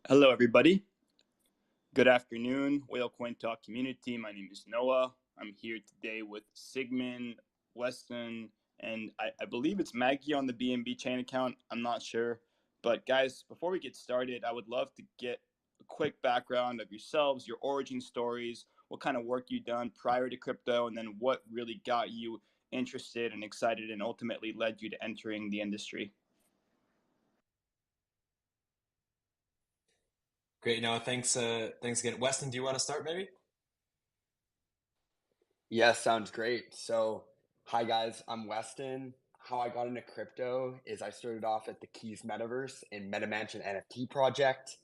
Hello, everybody. Good afternoon, Whale Coin Talk community. My name is Noah. I'm here today with Sigmund, Weston, and I believe it's Maggie on the BNB chain account. I'm not sure. But guys, before we get started, I would love to get a quick background of yourselves, your origin stories, what kind of work you've done prior to crypto, and then what really got you interested and excited and ultimately led you to entering the industry. Great. No, thanks. Thanks again. Weston, do you want to start maybe? Yes, sounds great. So, hi guys, I'm Weston. How I got into crypto is I started off at the Keys Metaverse and MetaMansion NFT project.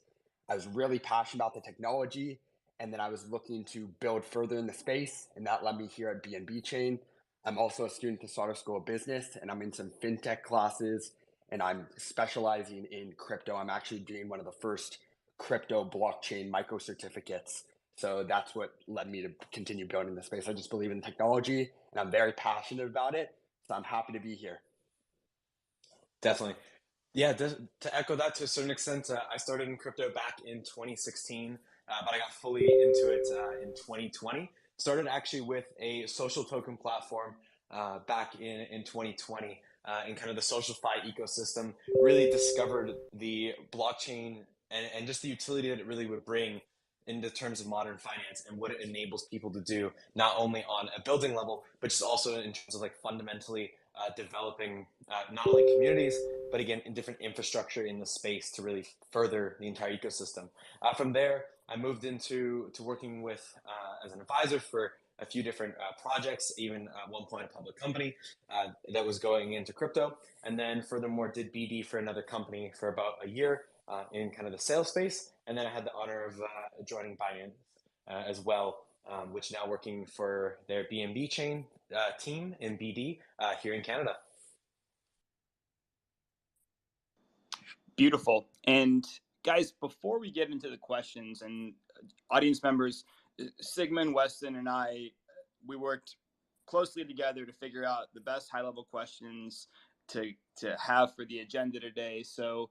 I was really passionate about the technology, and then I was looking to build further in the space, and that led me here at BNB Chain. I'm also a student at the Sauder School of Business, and I'm in some fintech classes, and I'm specializing in crypto. I'm actually doing one of the first crypto blockchain micro certificates, so that's what led me to continue building the space. I just believe in technology and I'm very passionate about it. So I'm happy to be here. Definitely. Yeah, to echo that to a certain extent, I started in crypto back in 2016, but I got fully into it in 2020. Started actually with a social token platform back in 2020 in kind of the SocialFi ecosystem. Really discovered the blockchain and just the utility that it really would bring in the terms of modern finance and what it enables people to do, not only on a building level, but just also in terms of like fundamentally developing not only communities, but again, in different infrastructure in the space to really further the entire ecosystem. From there, I moved into to working with as an advisor for a few different projects, even at one point a public company that was going into crypto, and then furthermore did BD for another company for about a year in kind of the sales space, and then I had the honor of joining Binance as well, which now working for their BNB chain team in BD here in Canada. Beautiful. And guys, before we get into the questions and audience members, Sigmund, Weston, and I, we worked closely together to figure out the best high-level questions to have for the agenda today. So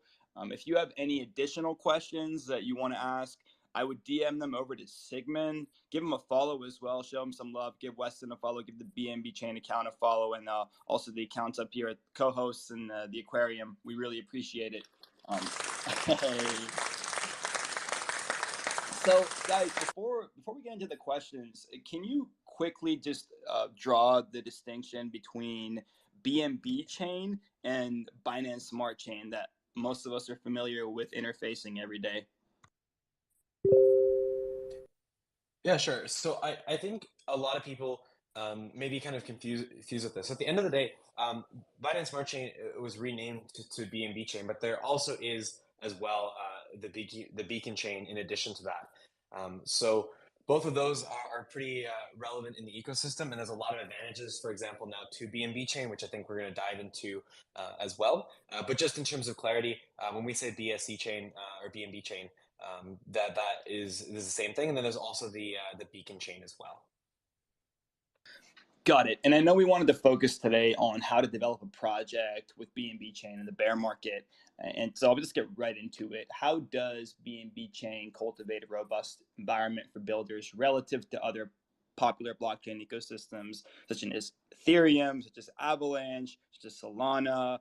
if you have any additional questions that you want to ask, I would DM them over to Sigmund. Give him a follow as well. Show him some love. Give Weston a follow. Give the BNB chain account a follow, and also the accounts up here at co-hosts and the aquarium. We really appreciate it. So, guys, before we get into the questions, can you quickly just draw the distinction between BNB chain and Binance Smart Chain that most of us are familiar with interfacing every day? Yeah, sure. So I think a lot of people maybe kind of confused with this. At the end of the day, Binance Smart Chain was renamed to BNB Chain, but there also is as well the Beacon Chain in addition to that. So both of those are pretty relevant in the ecosystem, and there's a lot of advantages, for example, now to BNB Chain, which I think we're going to dive into as well. But just in terms of clarity, when we say BSC Chain or BNB Chain, that is the same thing, and then there's also the Beacon Chain as well. Got it. And I know we wanted to focus today on how to develop a project with BNB Chain in the bear market. And so I'll just get right into it. How does BNB Chain cultivate a robust environment for builders relative to other popular blockchain ecosystems, such as Ethereum, such as Avalanche, such as Solana,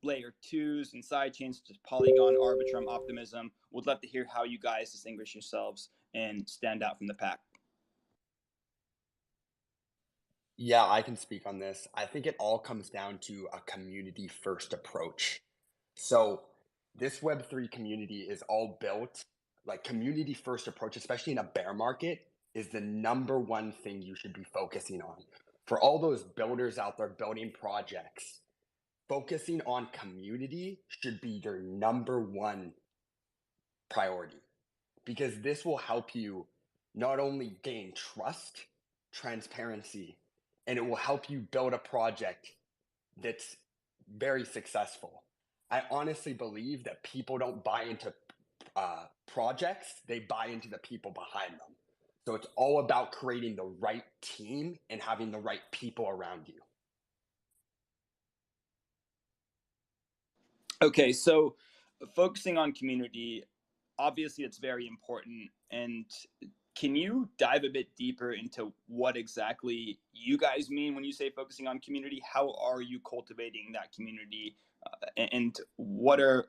layer twos and side chains such as Polygon, Arbitrum, Optimism? Would love to hear how you guys distinguish yourselves and stand out from the pack. Yeah, I can speak on this. I think it all comes down to a community first approach. So, this Web3 community is all built like community first approach, especially in a bear market, is the number one thing you should be focusing on. For all those builders out there building projects, focusing on community should be your number one priority because this will help you not only gain trust, transparency, and it will help you build a project that's very successful. I honestly believe that people don't buy into projects, they buy into the people behind them. So it's all about creating the right team and having the right people around you. Okay, so focusing on community, obviously it's very important. And can you dive a bit deeper into what exactly you guys mean when you say focusing on community? How are you cultivating that community, and what are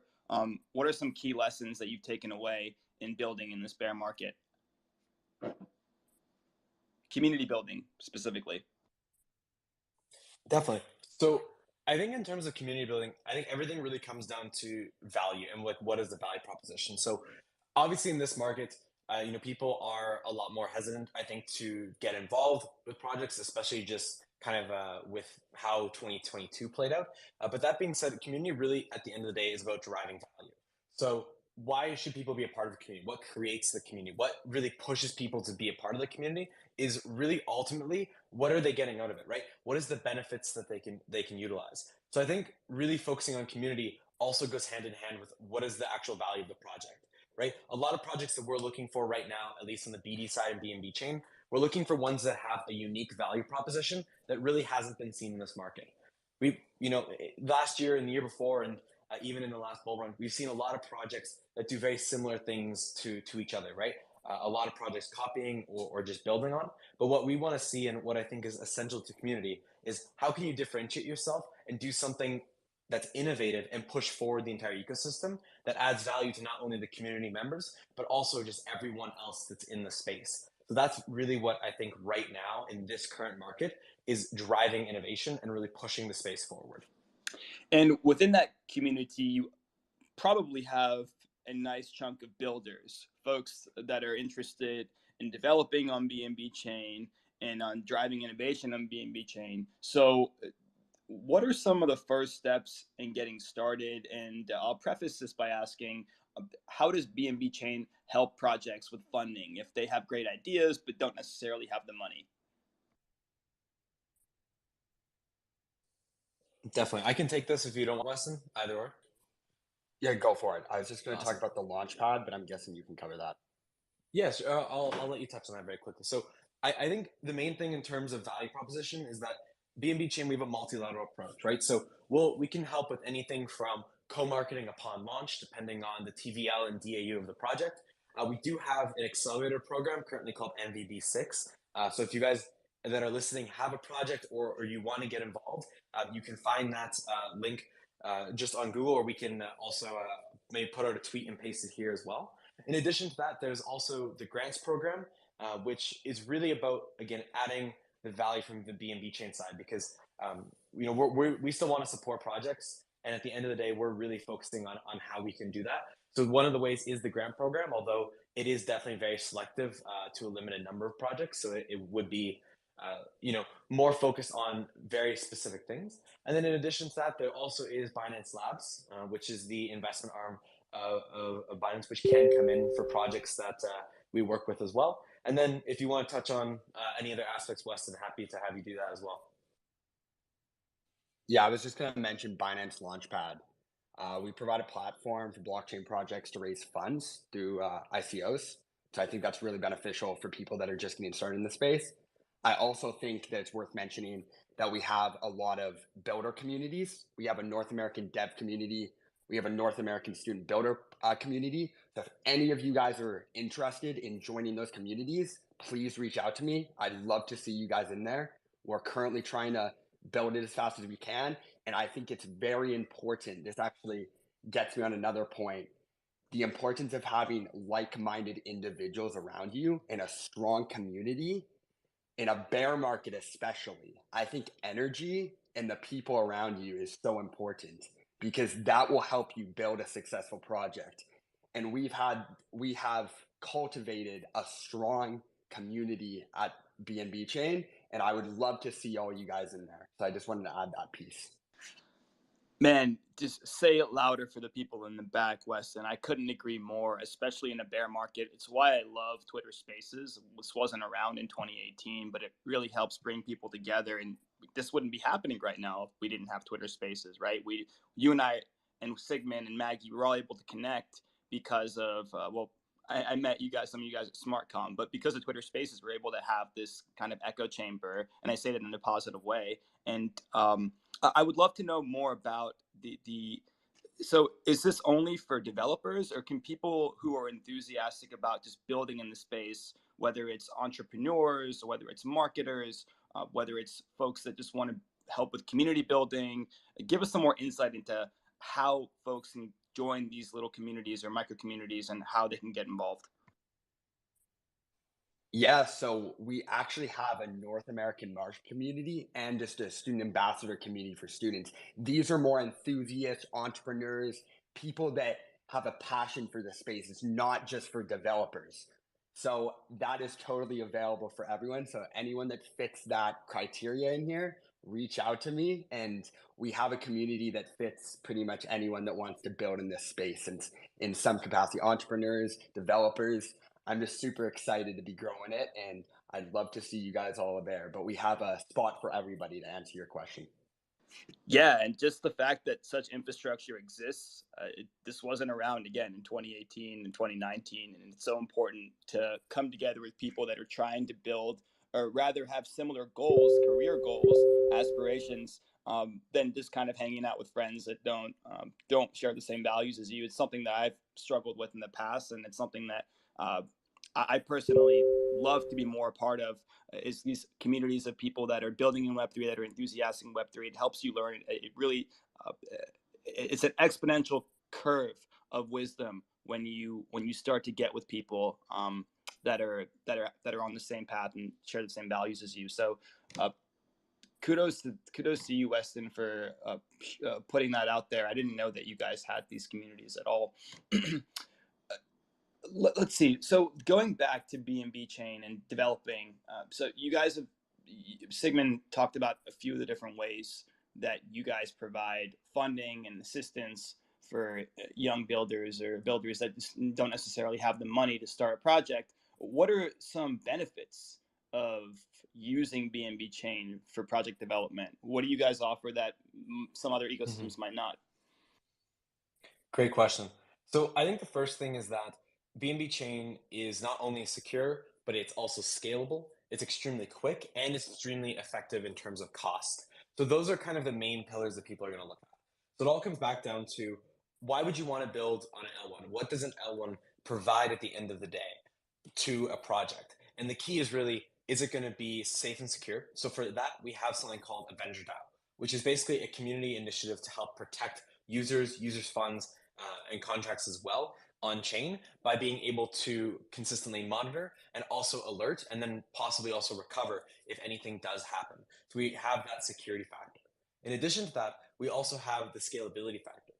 some key lessons that you've taken away in building in this bear market? Community building specifically. Definitely. So I think in terms of community building, I think everything really comes down to value and like what is the value proposition. So obviously in this market, people are a lot more hesitant, I think, to get involved with projects, especially just kind of with how 2022 played out. But that being said, community really at the end of the day is about deriving value. So why should people be a part of the community? What creates the community? What really pushes people to be a part of the community is really ultimately what are they getting out of it, right? What is the benefits that they can utilize? So I think really focusing on community also goes hand in hand with what is the actual value of the project, right? A lot of projects that we're looking for right now, at least on the BD side and BNB chain, we're looking for ones that have a unique value proposition that really hasn't been seen in this market. Last year and the year before, and even in the last bull run, we've seen a lot of projects that do very similar things to each other, right? A lot of projects copying or just building on. But what we want to see and what I think is essential to community is how can you differentiate yourself and do something that's innovative and push forward the entire ecosystem that adds value to not only the community members, but also just everyone else that's in the space. So that's really what I think right now in this current market is driving innovation and really pushing the space forward. And within that community, you probably have a nice chunk of builders, folks that are interested in developing on BNB chain and on driving innovation on BNB chain. So what are some of the first steps in getting started? And I'll preface this by asking, how does BNB chain help projects with funding if they have great ideas but don't necessarily have the money? Definitely. I can take this if you don't want, Weston, either or. Yeah, go for it. I was just going to Awesome. talk about the launch pad, but I'm guessing you can cover that. Yes, I'll let you touch on that very quickly. So I think the main thing in terms of value proposition is that BNB chain, we have a multilateral approach, right? So we can help with anything from co-marketing upon launch, depending on the TVL and DAU of the project. We do have an accelerator program currently called MVB6. So if you guys that are listening have a project or you want to get involved, you can find that link just on Google, or we can also maybe put out a tweet and paste it here as well. In addition to that, there's also the grants program, which is really about, again, adding the value from the BNB chain side, because we still want to support projects, and at the end of the day, we're really focusing on how we can do that. So one of the ways is the grant program, although it is definitely very selective to a limited number of projects. So it would be more focused on very specific things. And then in addition to that, there also is Binance Labs, which is the investment arm of Binance, which can come in for projects that we work with as well. And then if you want to touch on any other aspects, Weston, happy to have you do that as well. Yeah, I was just going to mention Binance Launchpad. We provide a platform for blockchain projects to raise funds through ICOs. So I think that's really beneficial for people that are just getting started in the space. I also think that it's worth mentioning that we have a lot of builder communities. We have a North American dev community. We have a North American student builder community. So if any of you guys are interested in joining those communities, please reach out to me. I'd love to see you guys in there. We're currently trying to build it as fast as we can. And I think it's very important. This actually gets me on another point. The importance of having like-minded individuals around you in a strong community, in a bear market especially. I think energy and the people around you is so important, because that will help you build a successful project. And we have cultivated a strong community at BNB Chain, and I would love to see all you guys in there. So I just wanted to add that piece. Man, just say it louder for the people in the back, Weston. I couldn't agree more, especially in a bear market. It's why I love Twitter Spaces. This wasn't around in 2018, but it really helps bring people together. And this wouldn't be happening right now if we didn't have Twitter Spaces, right? You and I and Sigmund and Maggie were all able to connect because of, I met you guys, some of you guys at SmartCom, but because of Twitter Spaces, we're able to have this kind of echo chamber, and I say that in a positive way. And I would love to know more about the So is this only for developers, or can people who are enthusiastic about just building in the space, whether it's entrepreneurs, or whether it's marketers, whether it's folks that just want to help with community building, give us some more insight into how folks can join these little communities or micro communities and how they can get involved? Yeah, so we actually have a North American March community and just a student ambassador community for students. These are more enthusiasts, entrepreneurs, people that have a passion for the space. It's not just for developers. So that is totally available for everyone. So anyone that fits that criteria in here, reach out to me. And we have a community that fits pretty much anyone that wants to build in this space. And in some capacity, entrepreneurs, developers. I'm just super excited to be growing it, and I'd love to see you guys all there. But we have a spot for everybody to answer your question. Yeah, and just the fact that such infrastructure exists, this wasn't around again in 2018 and 2019, and it's so important to come together with people that are trying to build, or rather have similar goals, career goals, aspirations, than just kind of hanging out with friends that don't share the same values as you. It's something that I've struggled with in the past, and it's something that I personally love to be more a part of, is these communities of people that are building in Web3, that are enthusiastic in Web3. It helps you learn. It really, it's an exponential curve of wisdom when you start to get with people that are on the same path and share the same values as you. So kudos to you, Weston, for putting that out there. I didn't know that you guys had these communities at all. Let's see. So going back to BNB chain and developing, so you guys have, Sigmund talked about a few of the different ways that you guys provide funding and assistance for young builders or builders that don't necessarily have the money to start a project. What are some benefits of using BNB chain for project development? What do you guys offer that some other ecosystems might not? Great question. So I think the first thing is that BNB chain is not only secure, but it's also scalable. It's extremely quick and it's extremely effective in terms of cost. So those are kind of the main pillars that people are going to look at. So it all comes back down to, why would you want to build on an L1? What does an L1 provide at the end of the day to a project? And the key is really, is it going to be safe and secure? So for that, we have something called Avenger DAO, which is basically a community initiative to help protect users' funds, and contracts as well on chain, by being able to consistently monitor and also alert, and then possibly also recover if anything does happen. So we have that security factor. In addition to that, we also have the scalability factor.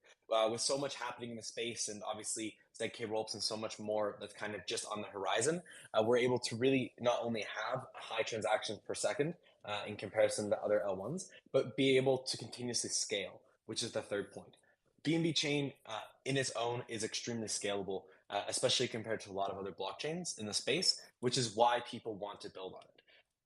With so much happening in the space, and obviously ZK ropes and so much more that's kind of just on the horizon, we're able to really not only have high transactions per second in comparison to other L1s, but be able to continuously scale, which is the third point. BNB chain in its own is extremely scalable, especially compared to a lot of other blockchains in the space, which is why people want to build on it.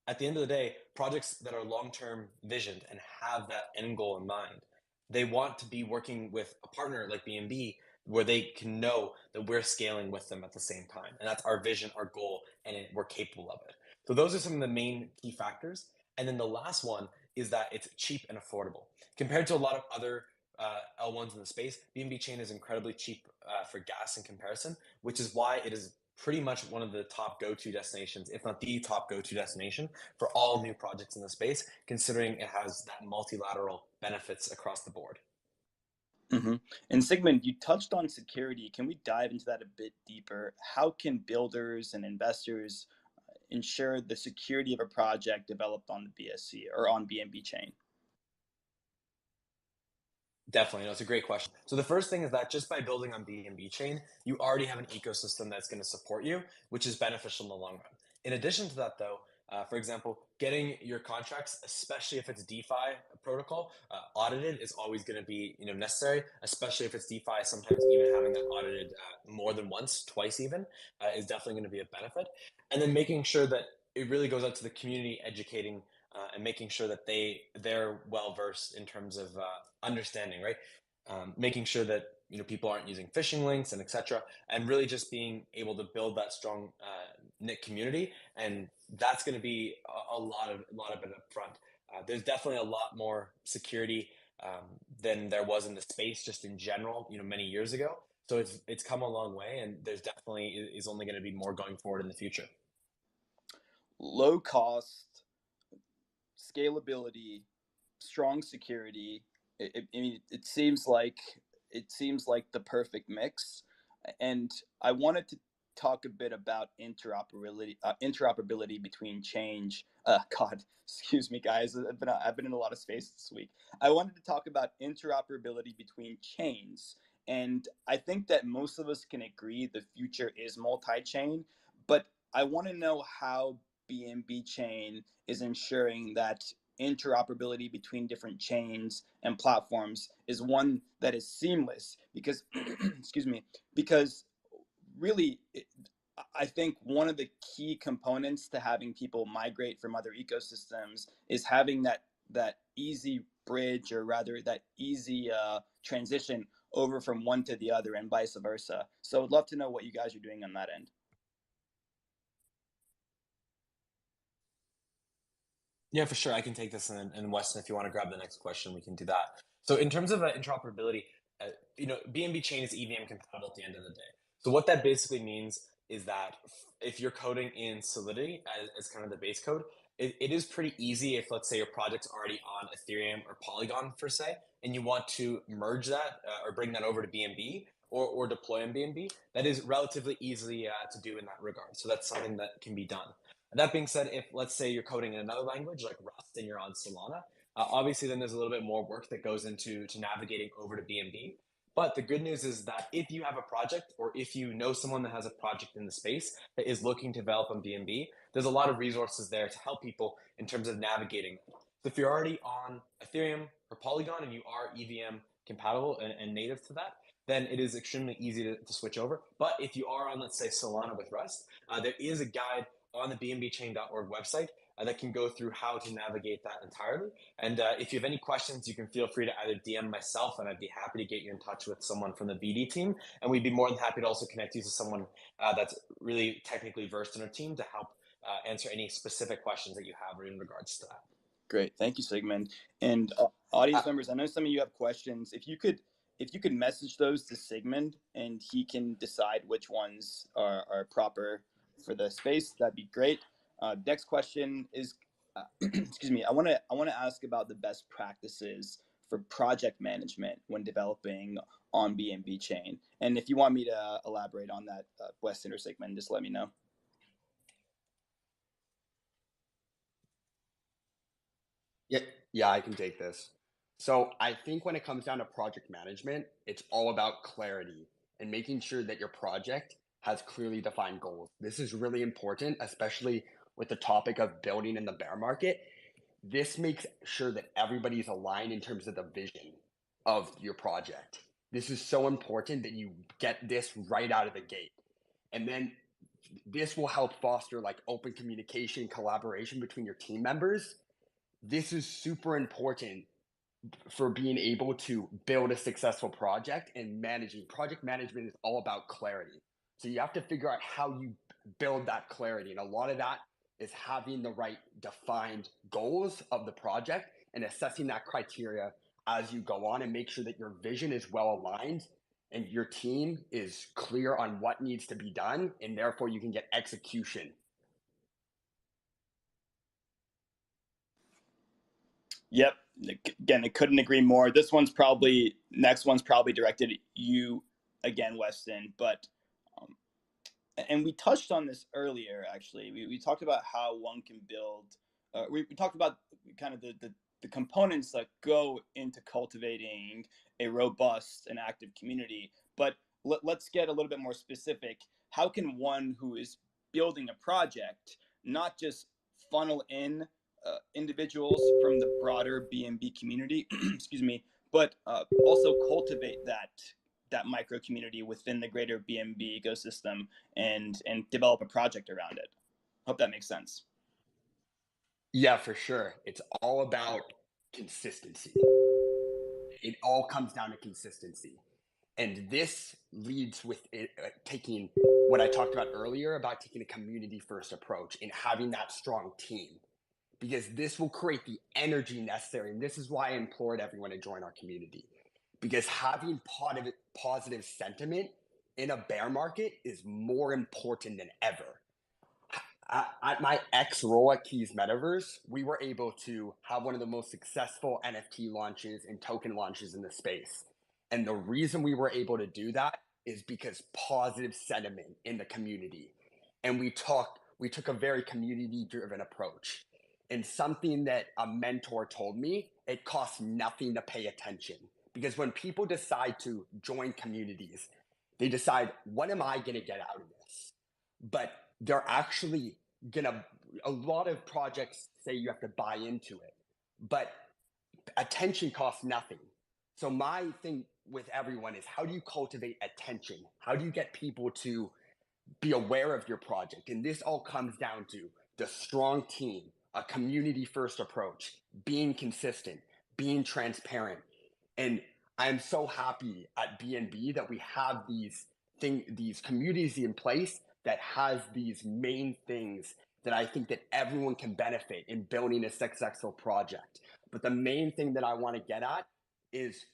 At the end of the day, projects that are long-term visioned and have that end goal in mind, they want to be working with a partner like BNB where they can know that we're scaling with them at the same time. And that's our vision, our goal, and we're capable of it. So those are some of the main key factors. And then the last one is that it's cheap and affordable. Compared to a lot of other L1s in the space, BNB chain is incredibly cheap for gas in comparison, which is why it is pretty much one of the top go-to destinations, if not the top go-to destination for all new projects in the space, considering it has that multilateral benefits across the board. Mm-hmm. And Sigmund, you touched on security. Can we dive into that a bit deeper? How can builders and investors ensure the security of a project developed on the BSC or on BNB chain? Definitely, no, it's a great question. So the first thing is that just by building on BNB chain, you already have an ecosystem that's going to support you, which is beneficial in the long run. In addition to that, though, for example, getting your contracts, especially if it's DeFi protocol, audited is always going to be necessary. Especially if it's DeFi, sometimes even having that audited more than once, twice even, is definitely going to be a benefit. And then making sure that it really goes out to the community, educating and making sure that they're well versed in terms of understanding, right? Making sure that people aren't using phishing links and etc. And really just being able to build that strong knit community, and that's going to be a lot of it up front. There's definitely a lot more security than there was in the space just in general, many years ago. So it's come a long way, and there's definitely is only going to be more going forward in the future. Low cost, scalability, strong security. I mean, it seems like the perfect mix. And I wanted to talk a bit about interoperability between change. God, excuse me, guys. I've been in a lot of space this week. I wanted to talk about interoperability between chains, and I think that most of us can agree the future is multi-chain. But I want to know how BNB chain is ensuring that interoperability between different chains and platforms is one that is seamless, because excuse me, because really I think one of the key components to having people migrate from other ecosystems is having that easy bridge, or rather that easy transition over from one to the other, and vice versa. So I'd love to know what you guys are doing on that end. Yeah, for sure. I can take this, and Weston, if you want to grab the next question, we can do that. So in terms of interoperability, BNB chain is EVM compatible at the end of the day. So what that basically means is that if you're coding in Solidity as kind of the base code, it is pretty easy if, let's say, your project's already on Ethereum or Polygon, per se, and you want to merge that or bring that over to BNB or deploy on BNB. That is relatively easy to do in that regard. So that's something that can be done. That being said, if, let's say, you're coding in another language like Rust and you're on Solana, obviously then there's a little bit more work that goes into navigating over to BNB. But the good news is that if you have a project, or if you know someone that has a project in the space that is looking to develop on BNB, there's a lot of resources there to help people in terms of navigating. So if you're already on Ethereum or Polygon and you are EVM compatible and native to that, then it is extremely easy to switch over. But if you are on, let's say, Solana with Rust, there is a guide on the bnbchain.org website that can go through how to navigate that entirely. And if you have any questions, you can feel free to either DM myself, and I'd be happy to get you in touch with someone from the BD team. And we'd be more than happy to also connect you to someone that's really technically versed in our team to help answer any specific questions that you have in regards to that. Great, thank you, Sigmund. And audience members, I know some of you have questions. If you could message those to Sigmund, and he can decide which ones are proper for the space, that'd be great. Next question is, excuse me, I want to ask about the best practices for project management when developing on BNB chain. And if you want me to elaborate on that, Weston or Sigmund, just let me know. Yeah, I can take this. So I think when it comes down to project management, it's all about clarity and making sure that your project has clearly defined goals. This is really important, especially with the topic of building in the bear market. This makes sure that everybody's aligned in terms of the vision of your project. This is so important that you get this right out of the gate. And then this will help foster like open communication, collaboration between your team members. This is super important for being able to build a successful project, and managing. Project management is all about clarity. So you have to figure out how you build that clarity. And a lot of that is having the right defined goals of the project and assessing that criteria as you go on, and make sure that your vision is well aligned and your team is clear on what needs to be done, and therefore you can get execution. Yep. Again, I couldn't agree more. Next one's probably directed at you again, Weston. But and we touched on this earlier. Actually, we talked about how one can build. We talked about kind of the components that go into cultivating a robust and active community. But let's get a little bit more specific. How can one who is building a project not just funnel in individuals from the broader BNB community, excuse me, but also cultivate that micro community within the greater BNB ecosystem, and develop a project around it? Hope that makes sense. Yeah, for sure. It's all about consistency. It all comes down to consistency. And this leads with it, taking what I talked about earlier about taking a community first approach and having that strong team. because this will create the energy necessary. And this is why I implored everyone to join our community, because having positive sentiment in a bear market is more important than ever. At my role at Keys Metaverse, we were able to have one of the most successful NFT launches and token launches in the space. And the reason we were able to do that is because positive sentiment in the community. And we took a very community-driven approach. And something that a mentor told me, it costs nothing to pay attention. Because when people decide to join communities, they decide, what am I going to get out of this? But they're actually a lot of projects say you have to buy into it, but attention costs nothing. So my thing with everyone is, how do you cultivate attention? How do you get people to be aware of your project? And this all comes down to the strong team, a community first approach, being consistent, being transparent. And I'm so happy at BNB that we have these communities in place that has these main things that I think that everyone can benefit in building a successful project. But the main thing that I want to get at is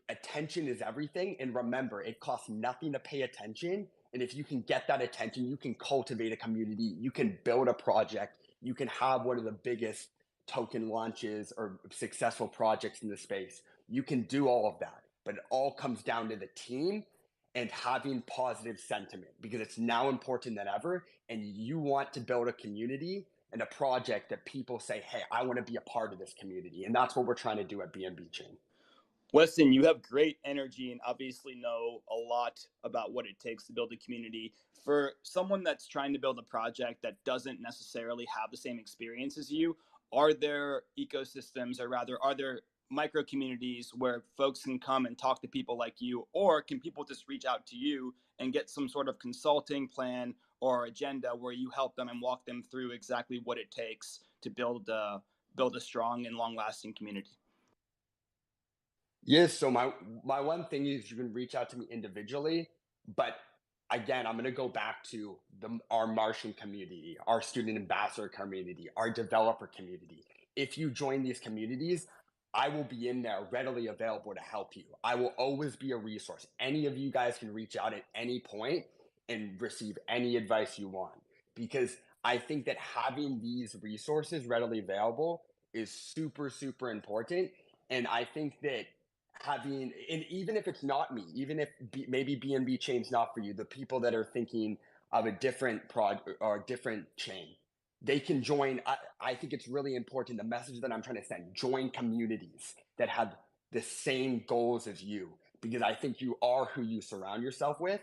attention is everything. And remember, it costs nothing to pay attention. And if you can get that attention, you can cultivate a community, you can build a project, you can have one of the biggest token launches or successful projects in the space. You can do all of that, but it all comes down to the team and having positive sentiment, because it's now important than ever. And you want to build a community and a project that people say, hey, I want to be a part of this community. And that's what we're trying to do at BNB Chain. Weston, you have great energy and obviously know a lot about what it takes to build a community. For someone that's trying to build a project that doesn't necessarily have the same experience as you, are there ecosystems, or rather, are there micro communities where folks can come and talk to people like you, or can people just reach out to you and get some sort of consulting plan or agenda where you help them and walk them through exactly what it takes to build a strong and long-lasting community? Yes, so my one thing is you can reach out to me individually, but again, I'm going to go back to our Martian community, our student ambassador community, our developer community. If you join these communities, I will be in there readily available to help you. I will always be a resource. Any of you guys can reach out at any point and receive any advice you want, because I think that having these resources readily available is super, super important. And I think that having, and even if it's not me, even if maybe BNB chain's not for you, the people that are thinking of a different project or a different chain, they can join. I think it's really important, the message that I'm trying to send, join communities that have the same goals as you, because I think you are who you surround yourself with.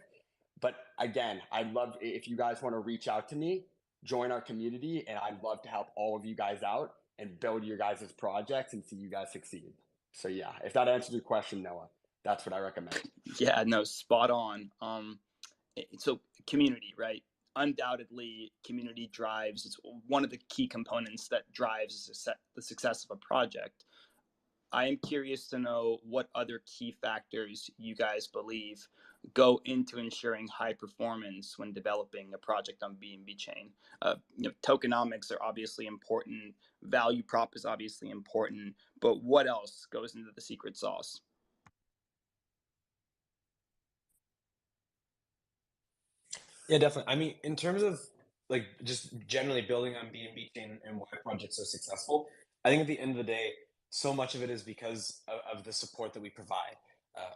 But again, I'd love, if you guys want to reach out to me, join our community, and I'd love to help all of you guys out and build your guys' projects and see you guys succeed. So yeah, if that answers your question, Noah, that's what I recommend. Yeah, no, spot on. So community, right? Undoubtedly, community drives. It's one of the key components that drives the success of a project. I am curious to know what other key factors you guys believe go into ensuring high performance when developing a project on BNB chain. Tokenomics are obviously important. Value prop is obviously important, but what else goes into the secret sauce? Yeah, definitely. I mean, in terms of like just generally building on BNB chain and why projects are successful, I think at the end of the day, so much of it is because of the support that we provide,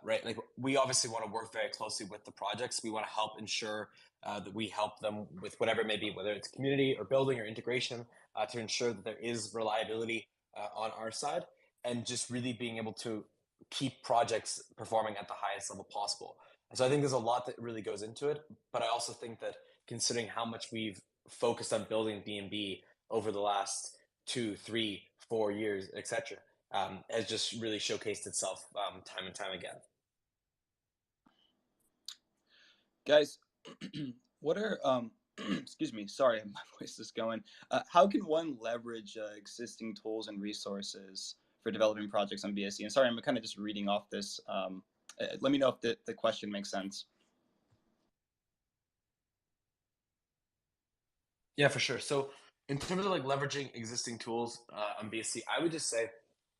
right? Like we obviously want to work very closely with the projects. We want to help ensure that we help them with whatever it may be, whether it's community or building or integration, to ensure that there is reliability on our side, and just really being able to keep projects performing at the highest level possible. So I think there's a lot that really goes into it, but I also think that considering how much we've focused on building BNB over the last 2, 3, 4 years, etc., has just really showcased itself time and time again. Guys, what are excuse me, sorry, my voice is going. How can one leverage existing tools and resources for developing projects on BSC? And sorry, I'm kind of just reading off this. Let me know if the question makes sense. Yeah, for sure. So In terms of like leveraging existing tools on BSC, I would just say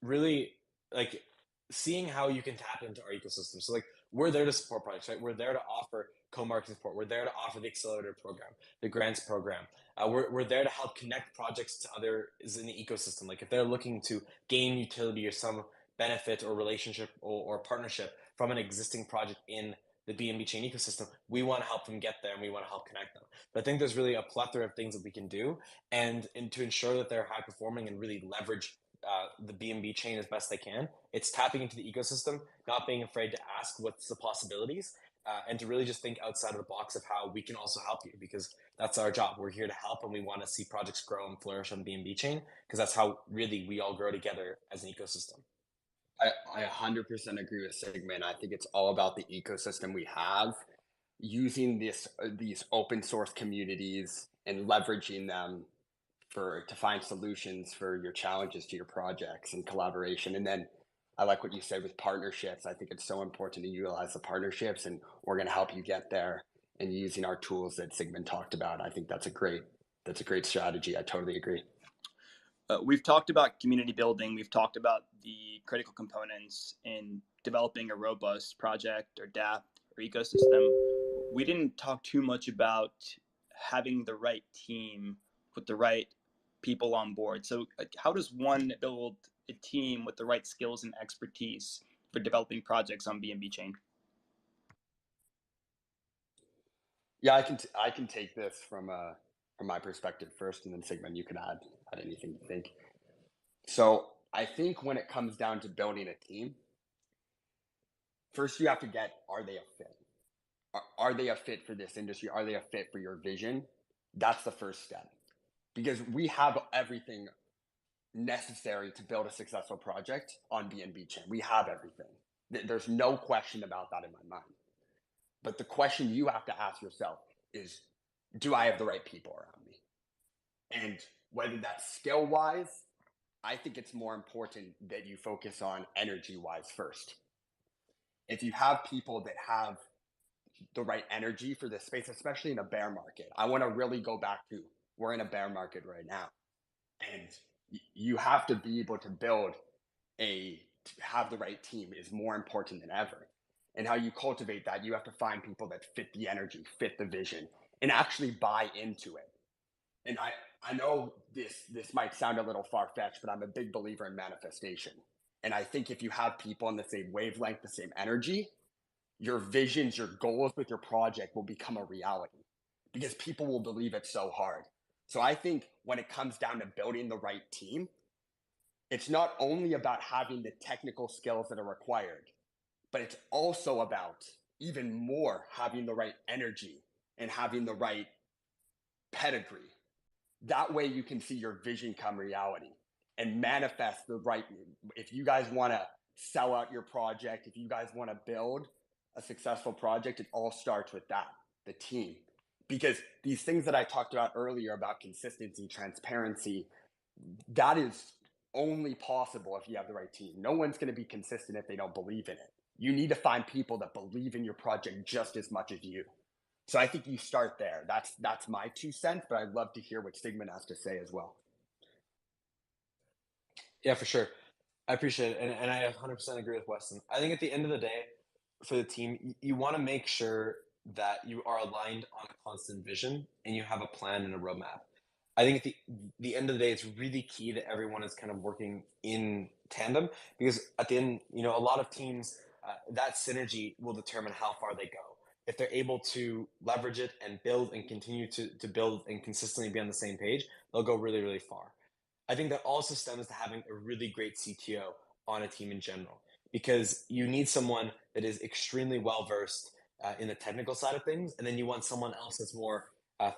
really like seeing how you can tap into our ecosystem. So like we're there to support projects, right? We're there to offer co-marketing support. We're there to offer the accelerator program, the grants program. We're there to help connect projects to others in the ecosystem. Like if they're looking to gain utility or some benefit or relationship or partnership from an existing project in the BNB chain ecosystem, we want to help them get there and we want to help connect them. But I think there's really a plethora of things that we can do, and to ensure that they're high performing and really leverage the BNB chain as best they can. It's tapping into the ecosystem, not being afraid to ask what's the possibilities, and to really just think outside of the box of how we can also help you, because that's our job. We're here to help, and we want to see projects grow and flourish on BNB chain, because that's how really we all grow together as an ecosystem. I 100% agree with Sigmund. I think it's all about the ecosystem we have, using these open source communities and leveraging them to find solutions for your challenges to your projects and collaboration. And then I like what you said with partnerships. I think it's so important to utilize the partnerships, and we're going to help you get there. And using our tools that Sigmund talked about, I think that's a great strategy. I totally agree. We've talked about community building. We've talked about the critical components in developing a robust project or DApp or ecosystem. We didn't talk too much about having the right team with the right people on board. So how does one build a team with the right skills and expertise for developing projects on BNB chain? Yeah, I can take this from my perspective first, and then Sigmund, you can add anything you think. So I think when it comes down to building a team, first you have to get, are they a fit? Are they a fit for this industry? Are they a fit for your vision? That's the first step, because we have everything necessary to build a successful project on BNB chain. We have everything. There's no question about that in my mind. But the question you have to ask yourself is, do I have the right people around me? And whether that's skill wise, I think it's more important that you focus on energy wise first. If you have people that have the right energy for this space, especially in a bear market, I want to really go back to, we're in a bear market right now. And you have to be able to have the right team is more important than ever. And how you cultivate that, you have to find people that fit the energy, fit the vision, and actually buy into it. And I know this might sound a little far-fetched, but I'm a big believer in manifestation. And I think if you have people on the same wavelength, the same energy, your visions, your goals with your project will become a reality, because people will believe it so hard. So I think when it comes down to building the right team, it's not only about having the technical skills that are required, but it's also about, even more, having the right energy and having the right pedigree. That way you can see your vision come reality and manifest the right. If you guys want to sell out your project, if you guys want to build a successful project, it all starts with that, the team. Because these things that I talked about earlier about consistency, transparency, that is only possible if you have the right team. No one's going to be consistent if they don't believe in it. You need to find people that believe in your project just as much as you. So I think you start there. That's my 2 cents, but I'd love to hear what Sigmund has to say as well. Yeah, for sure. I appreciate it. And I 100% agree with Weston. I think at the end of the day, for the team, you want to make sure that you are aligned on a constant vision and you have a plan and a roadmap. I think at the end of the day, it's really key that everyone is kind of working in tandem, because at the end, a lot of teams, that synergy will determine how far they go. If they're able to leverage it and build and continue to build and consistently be on the same page, they'll go really, really far. I think that also stems to having a really great CTO on a team in general, because you need someone that is extremely well-versed in the technical side of things. And then you want someone else that's more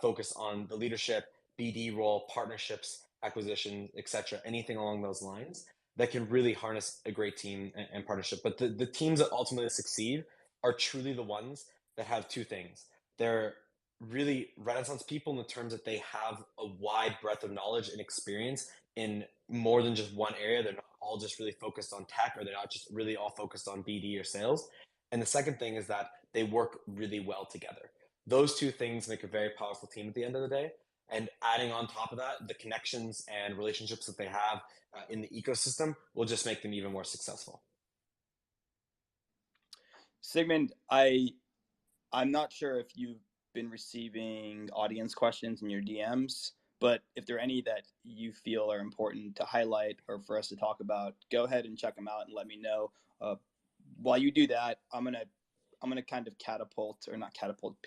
focused on the leadership, BD role, partnerships, acquisition, etc., anything along those lines that can really harness a great team and partnership. But the teams that ultimately succeed are truly the ones that have 2 things. They're really Renaissance people in the terms that they have a wide breadth of knowledge and experience in more than just one area. They're not all just really focused on tech, or they're not just really all focused on BD or sales. And the second thing is that they work really well together. Those 2 things make a very powerful team at the end of the day. And adding on top of that, the connections and relationships that they have in the ecosystem will just make them even more successful. Sigmund, I'm not sure if you've been receiving audience questions in your DMs, but if there are any that you feel are important to highlight or for us to talk about, go ahead and check them out and let me know. While you do that, I'm gonna kind of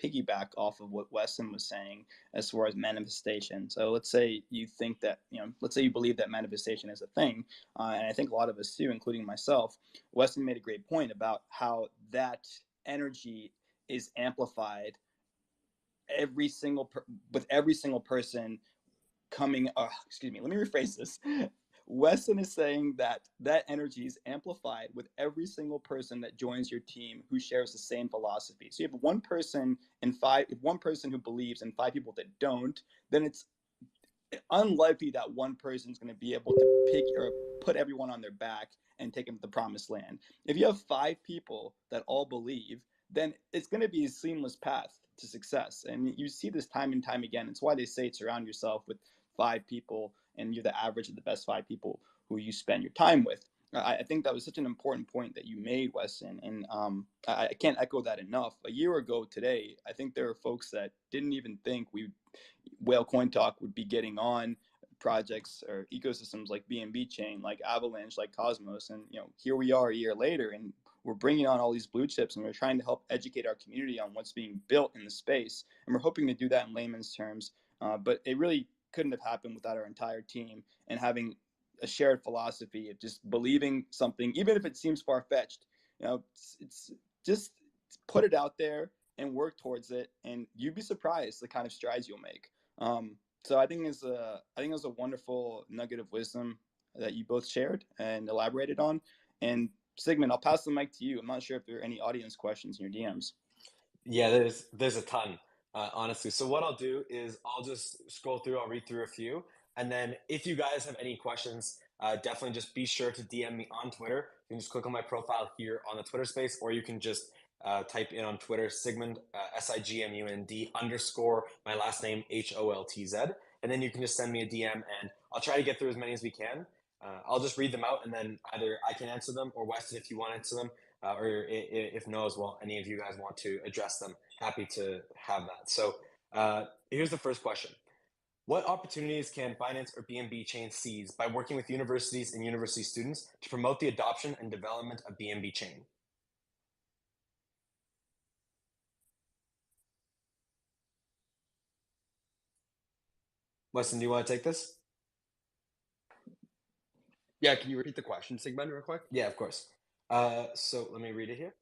piggyback off of what Weston was saying as far as manifestation. So let's say you think that, let's say you believe that manifestation is a thing, and I think a lot of us do, including myself. Weston made a great point about how that energy is amplified with every single person coming. Excuse me. Let me rephrase this. Weston is saying that that energy is amplified with every single person that joins your team who shares the same philosophy. So you have one person who believes and 5 people that don't, then it's unlikely that one person is going to be able to pick or put everyone on their back and take them to the promised land. If you have 5 people that all believe, then it's going to be a seamless path to success. And you see this time and time again. It's why they say surround yourself with 5 people, and you're the average of the best 5 people who you spend your time with. I think that was such an important point that you made, Weston, and I can't echo that enough. A year ago today, I think there were folks that didn't even think Whale Coin Talk would be getting on projects or ecosystems like BNB Chain, like Avalanche, like Cosmos, and here we are a year later, and we're bringing on all these blue chips, and we're trying to help educate our community on what's being built in the space, and we're hoping to do that in layman's terms. But it really couldn't have happened without our entire team and having a shared philosophy of just believing something, even if it seems far-fetched. It's just put it out there and work towards it, and you'd be surprised the kind of strides you'll make. So I think it's a wonderful nugget of wisdom that you both shared and elaborated on. And Sigmund, I'll pass the mic to you. I'm not sure if there are any audience questions in your DMs. Yeah, there's a ton, honestly. So what I'll do is I'll just scroll through. I'll read through a few, and then if you guys have any questions, definitely just be sure to DM me on Twitter. You can just click on my profile here on the Twitter space, or you can just type in on Twitter Sigmund SIGMUND _ my last name HOLTZ, and then you can just send me a DM, and I'll try to get through as many as we can. I'll just read them out, and then either I can answer them, or Weston, if you want to answer them, or if no as well, any of you guys want to address them, happy to have that. So here's the first question. What opportunities can Binance or BNB Chain seize by working with universities and university students to promote the adoption and development of BNB Chain? Weston, do you want to take this? Yeah, can you repeat the question, Sigmund, real quick? Yeah, of course. So let me read it here.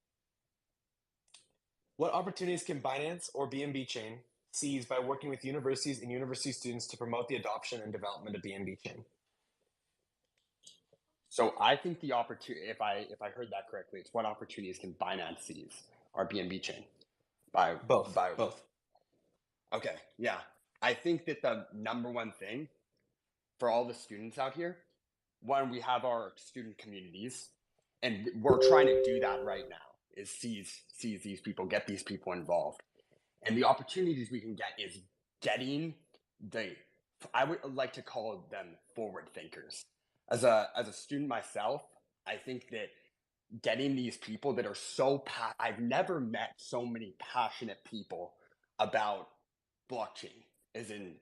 What opportunities can Binance or BNB Chain seize by working with universities and university students to promote the adoption and development of BNB Chain? So I think the opportunity, if I heard that correctly, it's what opportunities can Binance seize our BNB Chain? Both. Okay, yeah. I think that the number one thing for all the students out here, one, we have our student communities, and we're trying to do that right now, is seize these people, get these people involved. And the opportunities we can get is getting I would like to call them forward thinkers. As a student myself, I think that getting these people that are I've never met so many passionate people about blockchain as in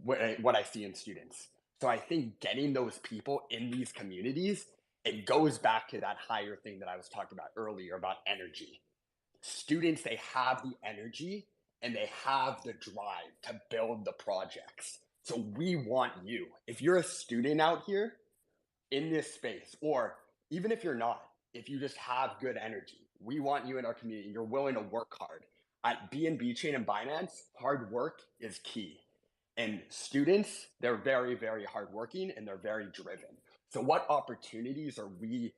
what I see in students. So I think getting those people in these communities, it goes back to that higher thing that I was talking about earlier about energy. Students, they have the energy and they have the drive to build the projects. So we want you. If you're a student out here in this space, or even if you're not, if you just have good energy, we want you in our community. You're willing to work hard. At BNB Chain and Binance, hard work is key. And students, they're very, very hardworking and they're very driven. So what opportunities are we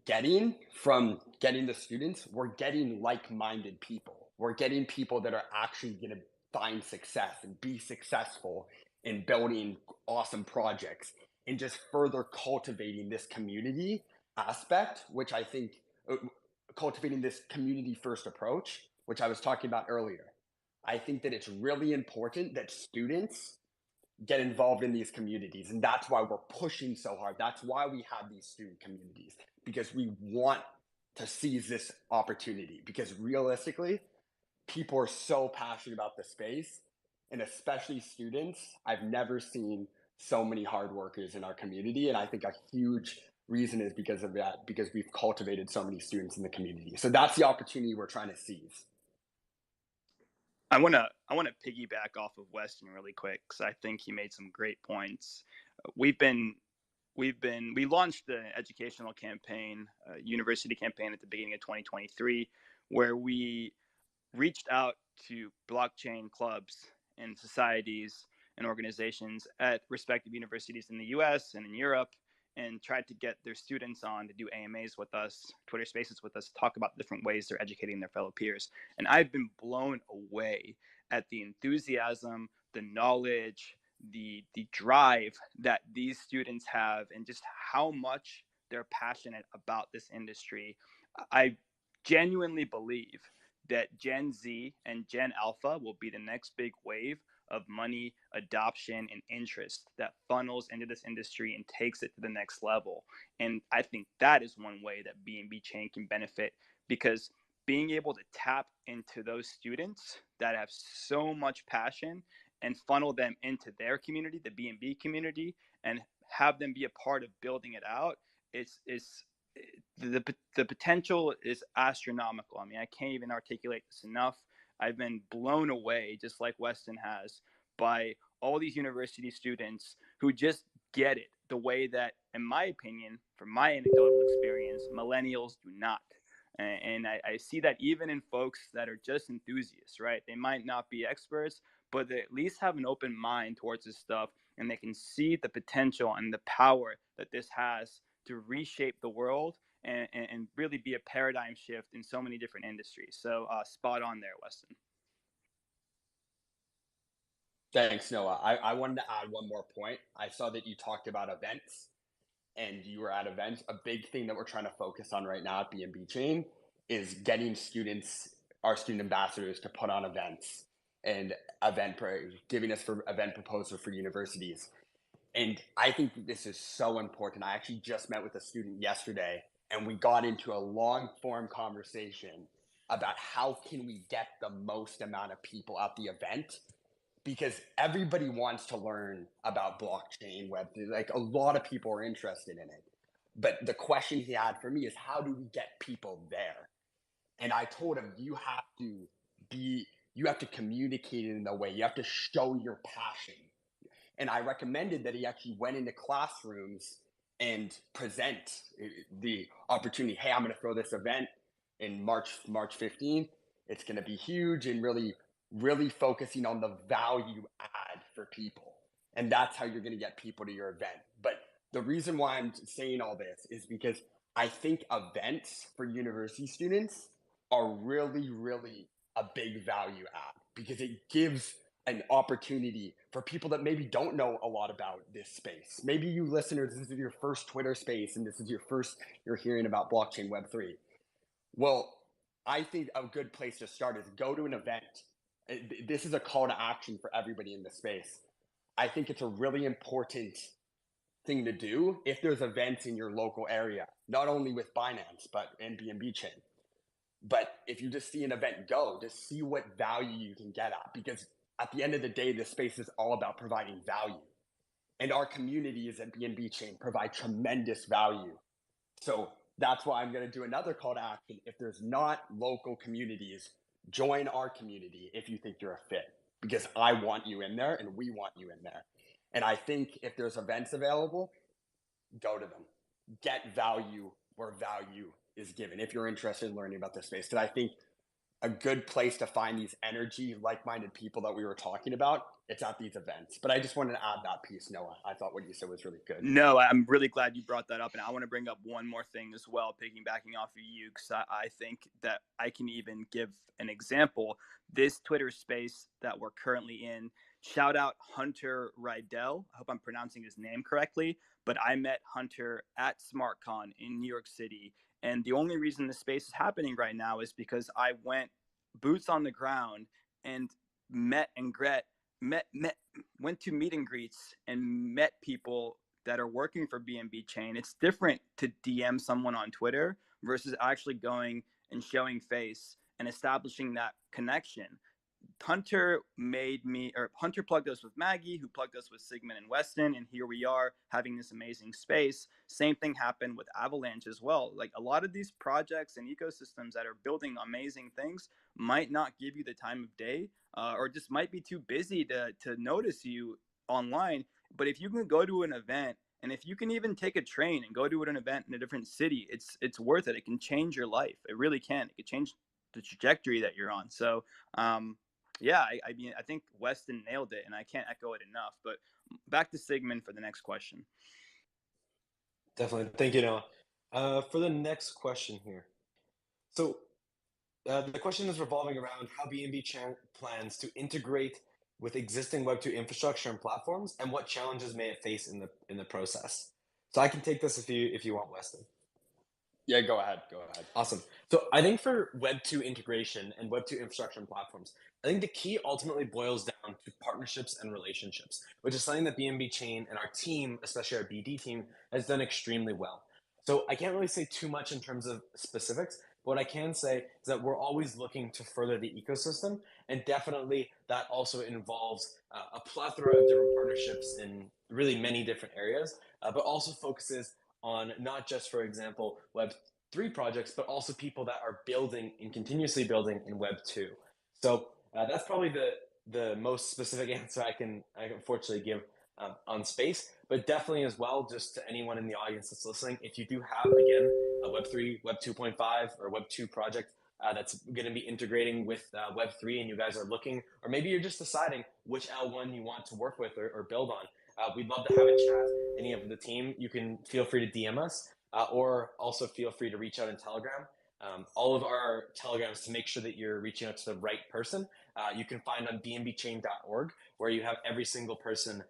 getting from getting the students? We're getting like-minded people. We're getting people that are actually going to find success and be successful in building awesome projects and just further cultivating this community aspect, which I think cultivating this community first approach, which I was talking about earlier. I think that it's really important that students get involved in these communities. And that's why we're pushing so hard. That's why we have these student communities, because we want to seize this opportunity. Because realistically, people are so passionate about the space, and especially students. I've never seen so many hard workers in our community. And I think a huge reason is because of that, because we've cultivated so many students in the community. So that's the opportunity we're trying to seize. I want to piggyback off of Weston really quick, because I think he made some great points. We launched the educational campaign, university campaign at the beginning of 2023, where we reached out to blockchain clubs and societies and organizations at respective universities in the US and in Europe, and tried to get their students on to do AMAs with us, Twitter Spaces with us, talk about different ways they're educating their fellow peers. And I've been blown away at the enthusiasm, the knowledge, the drive that these students have, and just how much they're passionate about this industry. I genuinely believe that Gen Z and Gen Alpha will be the next big wave of money, adoption, and interest that funnels into this industry and takes it to the next level. And I think that is one way that BNB Chain can benefit, because being able to tap into those students that have so much passion and funnel them into their community, the BNB community, and have them be a part of building it out, is the potential is astronomical. I mean, I can't even articulate this enough. I've been blown away, just like Weston has, by all these university students who just get it the way that, in my opinion, from my anecdotal experience, millennials do not. And I see that even in folks that are just enthusiasts, right? They might not be experts, but they at least have an open mind towards this stuff, and they can see the potential and the power that this has to reshape the world and really be a paradigm shift in so many different industries. So spot on there, Weston. Thanks, Noah. I wanted to add one more point. I saw that you talked about events, and you were at events. A big thing that we're trying to focus on right now at BNB Chain is getting students, our student ambassadors, to put on events and giving us for event proposals for universities. And I think this is so important. I actually just met with a student yesterday, and we got into a long form conversation about how can we get the most amount of people at the event, because everybody wants to learn about blockchain, Web3. Like, a lot of people are interested in it. But the question he had for me is, how do we get people there? And I told him, you have to communicate it in a way. You have to show your passion. And I recommended that he actually went into classrooms and present the opportunity. Hey, I'm going to throw this event in March 15th. It's going to be huge, and really focusing on the value add for people. And that's how you're going to get people to your event. But the reason why I'm saying all this is because I think events for university students are really, really a big value add, because it gives an opportunity for people that maybe don't know a lot about this space. Maybe you listeners, this is your first Twitter space, and this is you're hearing about blockchain Web3. Well, I think a good place to start is go to an event. This is a call to action for everybody in the space. I think it's a really important thing to do if there's events in your local area, not only with Binance, but in BNB Chain. But if you just see an event, go to see what value you can get at, because at the end of the day, this space is all about providing value. And our communities at BNB Chain provide tremendous value. So that's why I'm going to do another call to action. If there's not local communities, join our community if you think you're a fit, because I want you in there and we want you in there. And I think if there's events available, go to them. Get value where value is given if you're interested in learning about this space. Because I think a good place to find these energy, like-minded people that we were talking about, it's at these events. But I just wanted to add that piece, Noah. I thought what you said was really good. No, I'm really glad you brought that up. And I want to bring up one more thing as well, piggybacking off of you, because I think that I can even give an example. This Twitter space that we're currently in, shout out Hunter Rydell. I hope I'm pronouncing his name correctly, but I met Hunter at SmartCon in New York City. And the only reason this space is happening right now is because I went boots on the ground and met went to meet and greets and met people that are working for BNB chain. It's different to DM someone on Twitter versus actually going and showing face and establishing that connection. Hunter plugged us with Maggie, who plugged us with Sigmund and Weston, and here we are having this amazing space. Same thing happened with Avalanche as well. Like, a lot of these projects and ecosystems that are building amazing things might not give you the time of day, or just might be too busy to notice you online. But if you can go to an event, and if you can even take a train and go to an event in a different city, it's worth it. It can change your life. It really can. It can change the trajectory that you're on. So yeah, I mean, I think Weston nailed it, and I can't echo it enough. But back to Sigmund for the next question. Definitely. Thank you, Noah. For the next question here. So the question is revolving around how BNB plans to integrate with existing Web2 infrastructure and platforms, and what challenges may it face in the process. So I can take this if you want, Weston. Yeah, go ahead. Awesome. So I think for Web2 integration and Web2 infrastructure and platforms, I think the key ultimately boils down to partnerships and relationships, which is something that BNB Chain and our team, especially our BD team, has done extremely well. So I can't really say too much in terms of specifics, but what I can say is that we're always looking to further the ecosystem, and definitely that also involves a plethora of different partnerships in really many different areas, but also focuses on not just, for example, Web3 projects, but also people that are building and continuously building in Web2. So that's probably the most specific answer I can unfortunately give on space, but definitely as well, just to anyone in the audience that's listening, if you do have, again, a Web3, Web 2.5, or Web 2 project that's going to be integrating with Web3, and you guys are looking, or maybe you're just deciding which L1 you want to work with or build on, we'd love to have a chat. Any of the team, you can feel free to DM us, or also feel free to reach out in Telegram. All of our Telegrams, to make sure that you're reaching out to the right person, you can find on bnbchain.org, where you have every single person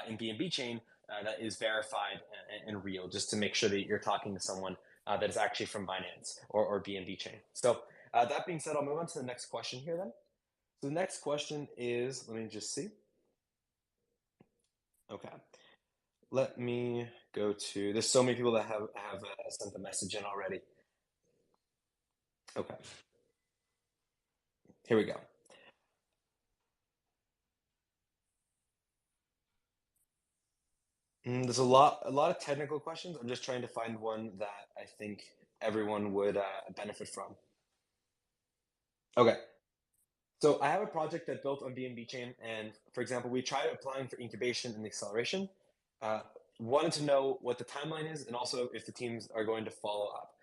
in BNB Chain that is verified and real, just to make sure that you're talking to someone that is actually from Binance or BNB Chain. So that being said, I'll move on to the next question here then. So the next question is, let me just see. Okay. Let me go to, there's so many people that have sent the message in already. Okay. Here we go. There's a lot of technical questions. I'm just trying to find one that I think everyone would benefit from. Okay. So I have a project that built on BNB Chain, and for example, we tried applying for incubation and acceleration. Wanted to know what the timeline is, and also if the teams are going to follow up.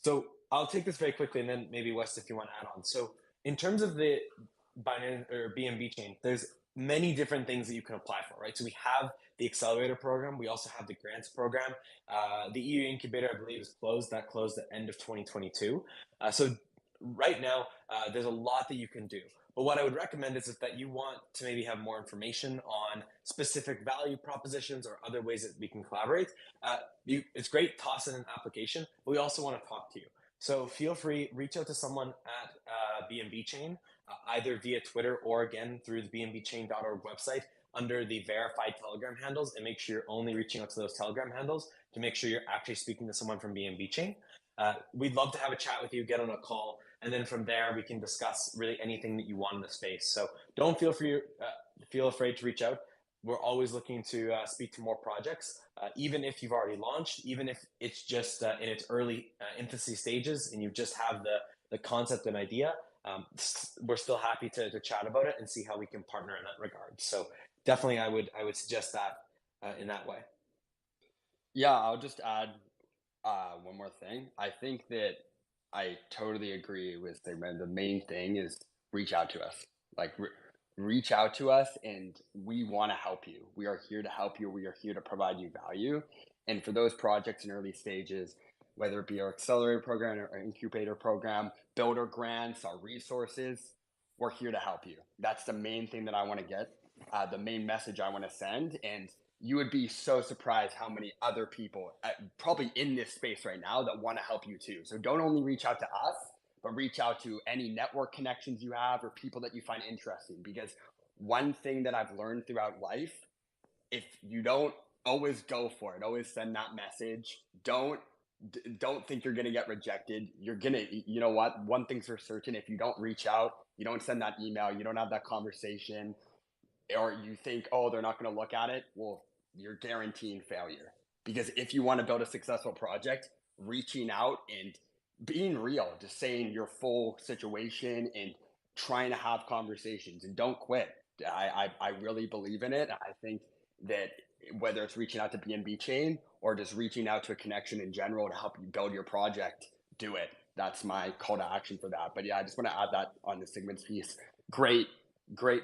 So I'll take this very quickly, and then maybe Wes, if you want to add on. So in terms of the Binance or BNB Chain, there's many different things that you can apply for, right? So we have the accelerator program. We also have the grants program. The EU incubator, I believe, is closed. That closed at the end of 2022. So right now, there's a lot that you can do. But what I would recommend is that you want to maybe have more information on specific value propositions or other ways that we can collaborate. It's great, toss in an application, but we also want to talk to you. So feel free, reach out to someone at BNB Chain, either via Twitter or again through the bnbchain.org website under the verified Telegram handles, and make sure you're only reaching out to those Telegram handles to make sure you're actually speaking to someone from BNB Chain. We'd love to have a chat with you, get on a call, and then from there we can discuss really anything that you want in the space. So don't feel afraid to reach out. We're always looking to speak to more projects, even if you've already launched, even if it's just in its early infancy stages and you just have the concept and idea. We're still happy to chat about it and see how we can partner in that regard. So definitely, I would suggest that in that way. Yeah, I'll just add one more thing. I think that I totally agree with Sigmund. The main thing is reach out to us. Like, reach out to us, and we want to help you. We are here to help you. We are here to provide you value. And for those projects in early stages, whether it be our accelerator program or incubator program, builder grants, our resources, we're here to help you. That's the main thing that I want to get, the main message I want to send. And you would be so surprised how many other people probably in this space right now that want to help you too. So don't only reach out to us, but reach out to any network connections you have or people that you find interesting. Because one thing that I've learned throughout life, if you don't always go for it, always send that message. Don't think you're going to get rejected. You're going to, you know what? One thing's for certain. If you don't reach out, you don't send that email, you don't have that conversation, or you think, oh, they're not going to look at it, well, you're guaranteeing failure. Because if you want to build a successful project, reaching out and being real, just saying your full situation and trying to have conversations and don't quit. I really believe in it. I think that whether it's reaching out to BNB chain or just reaching out to a connection in general to help you build your project, do it. That's my call to action for that. But yeah, I just want to add that on the Sigmund's piece. Great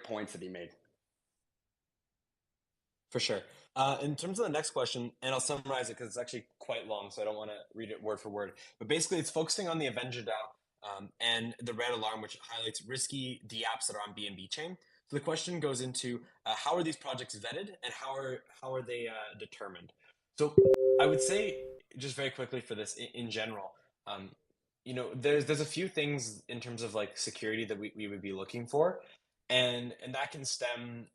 points that he made. For sure. In terms of the next question, and I'll summarize it because it's actually quite long, so I don't want to read it word for word. But basically, it's focusing on the Avenger DAO and the red alarm, which highlights risky dApps that are on BNB chain. So the question goes into how are these projects vetted and how are they determined? So I would say, just very quickly for this in general, there's a few things in terms of like security that we would be looking for, and that can stem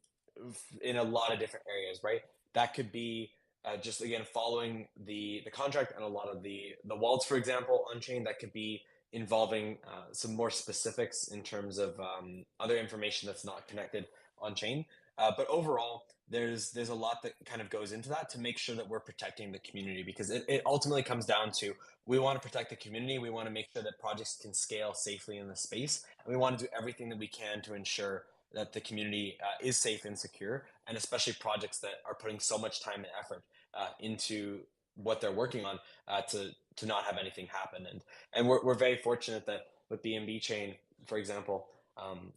in a lot of different areas, right? That could be just again following the contract and a lot of the wallets, for example, on chain. That could be involving some more specifics in terms of other information that's not connected on chain. But overall, there's a lot that kind of goes into that to make sure that we're protecting the community, because it ultimately comes down to we want to protect the community. We want to make sure that projects can scale safely in the space, and we want to do everything that we can to ensure that the community is safe and secure, and especially projects that are putting so much time and effort into what they're working on to not have anything happen. And we're very fortunate that with BNB chain, for example,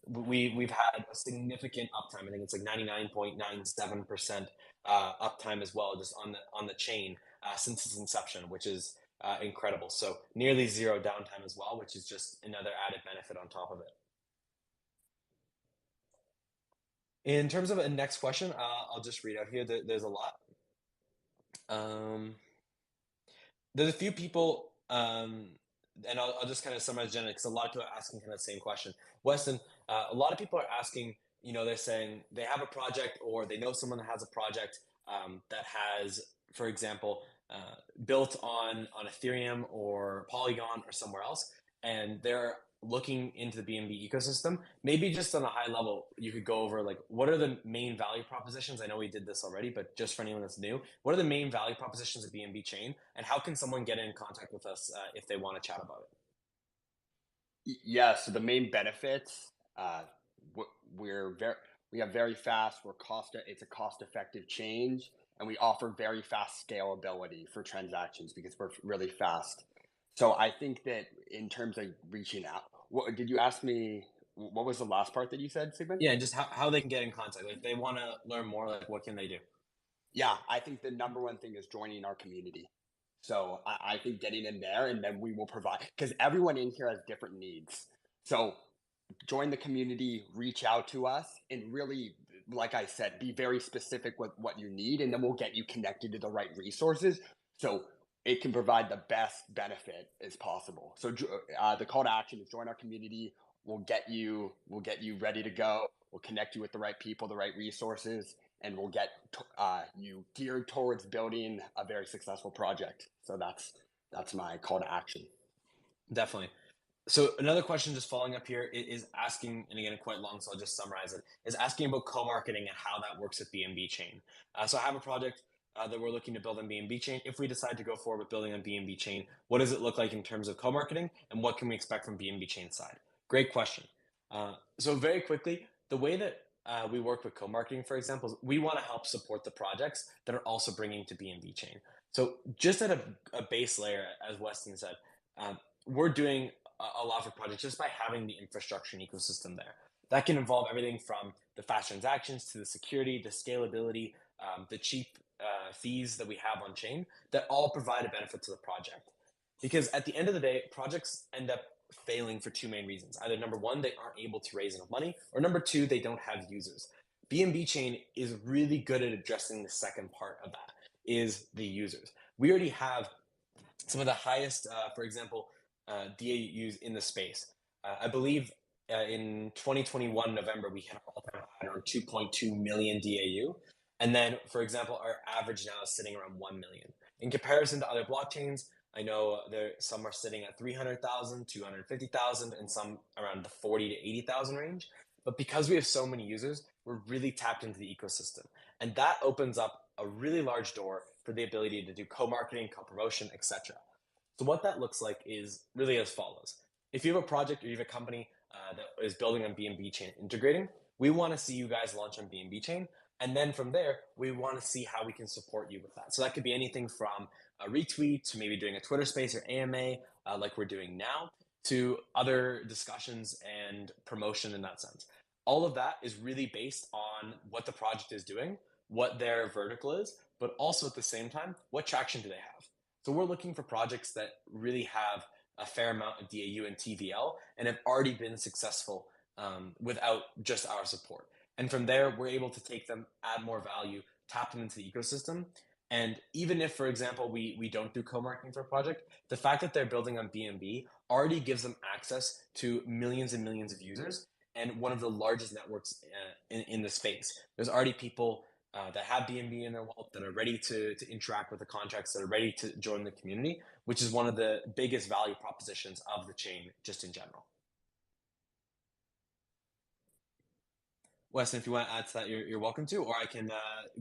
we've had a significant uptime. I think it's like 99.97% uptime as well, just on the chain since its inception, which is incredible. So nearly zero downtime as well, which is just another added benefit on top of it. In terms of a next question, I'll just read out here. There's a lot. There's a few people, and I'll just kind of summarize generally because a lot of people are asking kind of the same question. Weston, a lot of people are asking, they're saying they have a project or they know someone that has a project that has, for example, built on Ethereum or Polygon or somewhere else, and they're looking into the BNB ecosystem. Maybe just on a high level, you could go over like what are the main value propositions? I know we did this already, but just for anyone that's new, what are the main value propositions of BNB chain, and how can someone get in contact with us if they want to chat about it? Yeah, so the main benefits, we have very fast, it's a cost-effective change, and we offer very fast scalability for transactions because we're really fast. So I think that in terms of reaching out, did you ask me, what was the last part that you said, Sigmund? Yeah, just how they can get in contact. Like, if they want to learn more, like what can they do? Yeah, I think the number one thing is joining our community. So I think getting in there, and then we will provide, because everyone in here has different needs. So join the community, reach out to us, and really, like I said, be very specific with what you need, and then we'll get you connected to the right resources so it can provide the best benefit as possible. So the call to action is join our community. We'll get you ready to go. We'll connect you with the right people, the right resources, and we'll get you geared towards building a very successful project. So that's my call to action. Definitely. So another question just following up here is asking, and again, quite long, so I'll just summarize it, is asking about co-marketing and how that works with BNB chain. So I have a project that we're looking to build on BNB chain. If we decide to go forward with building on BNB chain, what does it look like in terms of co-marketing, and what can we expect from BNB chain side? Great question. So very quickly, the way that we work with co-marketing, for example, is we want to help support the projects that are also bringing to BNB chain. So just at a base layer, as Weston said, we're doing a lot for projects just by having the infrastructure and ecosystem there. That can involve everything from the fast transactions to the security, the scalability, the cheap fees that we have on chain that all provide a benefit to the project. Because at the end of the day, projects end up failing for two main reasons. Either number one, they aren't able to raise enough money, or number two, they don't have users. BNB chain is really good at addressing the second part of that, is the users. We already have some of the highest, for example, DAUs in the space. I believe in 2021 November we hit our all-time high around 2.2 million DAU, and then, for example, our average now is sitting around 1 million. In comparison to other blockchains, I know some are sitting at 300,000, 250,000, and some around the 40 to 80,000 range. But because we have so many users, we're really tapped into the ecosystem, and that opens up a really large door for the ability to do co-marketing, co-promotion, etc. So what that looks like is really as follows. If you have a project or you have a company that is building on BNB chain integrating, we want to see you guys launch on BNB chain. And then from there, we want to see how we can support you with that. So that could be anything from a retweet to maybe doing a Twitter space or AMA like we're doing now, to other discussions and promotion in that sense. All of that is really based on what the project is doing, what their vertical is, but also at the same time, what traction do they have? So we're looking for projects that really have a fair amount of DAU and TVL and have already been successful without just our support. And from there, we're able to take them, add more value, tap them into the ecosystem. And even if, for example, we don't do co-marketing for a project, the fact that they're building on BNB already gives them access to millions and millions of users and one of the largest networks in the space. There's already people that have BNB in their wallet that are ready to interact with the contracts, that are ready to join the community, which is one of the biggest value propositions of the chain just in general. Weston, if you want to add to that, you're welcome to, or I can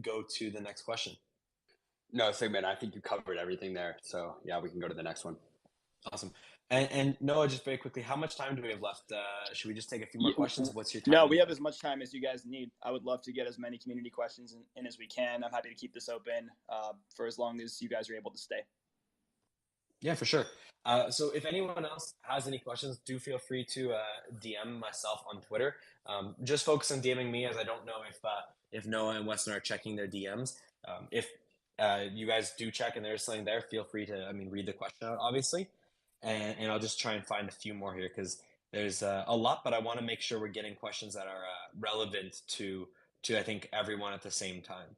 go to the next question. No, Sigmund, I think you covered everything there. So yeah, we can go to the next one. Awesome. And Noah, just very quickly, how much time do we have left? Should we just take a few more questions? What's your time? No, we have as much time as you guys need. I would love to get as many community questions in as we can. I'm happy to keep this open for as long as you guys are able to stay. Yeah, for sure. So if anyone else has any questions, do feel free to DM myself on Twitter. Just focus on DMing me, as I don't know if Noah and Weston are checking their DMs. If you guys do check and there's something there, feel free to, read the question out, obviously. And I'll just try and find a few more here because there's a lot, but I want to make sure we're getting questions that are relevant to I think everyone at the same time.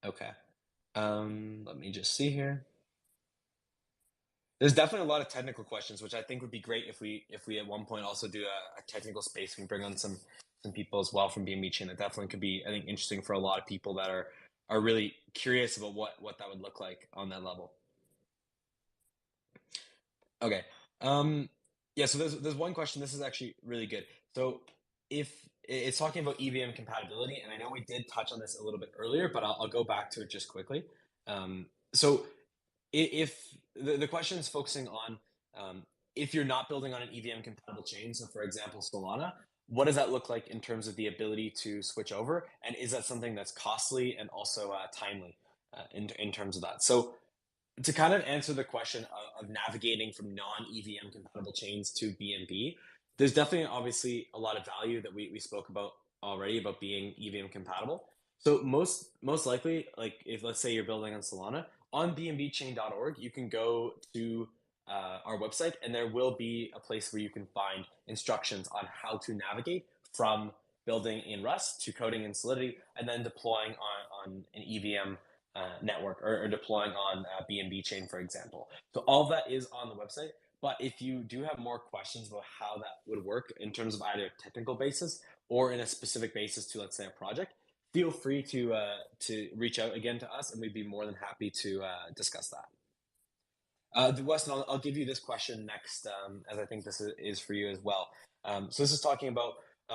Okay. Let me just see here. There's definitely a lot of technical questions, which I think would be great if we at one point also do a technical space. We can bring on some people as well from BNB chain. That definitely could be, I think, interesting for a lot of people that are really curious about what that would look like on that level. Okay. Yeah, so there's one question. This is actually really good. So if it's talking about EVM compatibility, and I know we did touch on this a little bit earlier, but I'll go back to it just quickly. So if the question is focusing on if you're not building on an EVM compatible chain, so for example, Solana, what does that look like in terms of the ability to switch over? And is that something that's costly and also timely in terms of that? So to kind of answer the question of navigating from non-EVM compatible chains to BNB, there's definitely obviously a lot of value that we spoke about already about being EVM compatible. So most likely, like if let's say you're building on Solana, on bnbchain.org, you can go to our website and there will be a place where you can find instructions on how to navigate from building in Rust to coding in Solidity and then deploying on an EVM network or deploying on BNB chain, for example. So all of that is on the website. But if you do have more questions about how that would work in terms of either technical basis or in a specific basis to, let's say, a project, feel free to reach out again to us, and we'd be more than happy to discuss that. Weston, I'll give you this question next, as I think this is for you as well. So this is talking about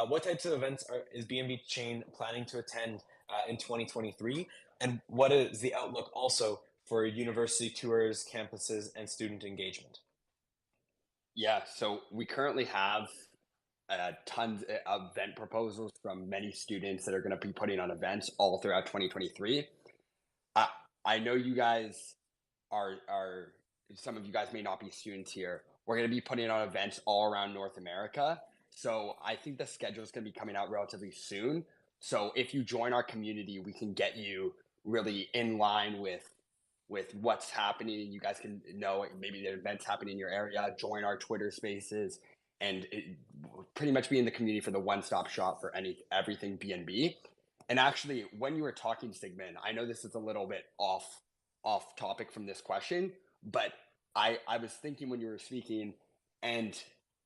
what types of events is BNB Chain planning to attend in 2023, and what is the outlook also for university tours, campuses, and student engagement? Yeah, so we currently have tons of event proposals from many students that are going to be putting on events all throughout 2023. I know you guys are some of you guys may not be students here. We're going to be putting on events all around North America. So I think the schedule is going to be coming out relatively soon. So if you join our community, we can get you really in line with what's happening, and you guys can know maybe the events happening in your area, join our Twitter spaces, and pretty much be in the community for the one-stop shop for everything BNB. And actually, when you were talking, Sigmund, I know this is a little bit off topic from this question, but I was thinking when you were speaking, and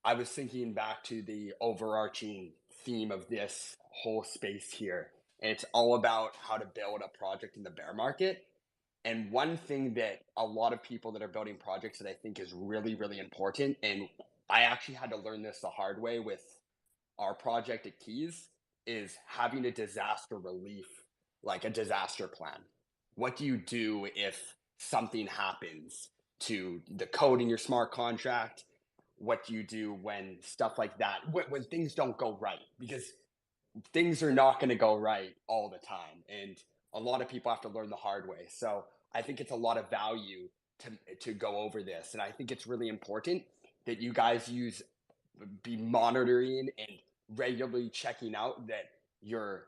I was thinking back to the overarching theme of this whole space here. And it's all about how to build a project in the bear market. And one thing that a lot of people that are building projects that I think is really, really important, and I actually had to learn this the hard way with our project at Keys, is having a disaster relief, like a disaster plan. What do you do if something happens to the code in your smart contract? What do you do when stuff like that, when things don't go right? Because things are not going to go right all the time. And a lot of people have to learn the hard way. So I think it's a lot of value to go over this. And I think it's really important that you guys be monitoring and regularly checking out that your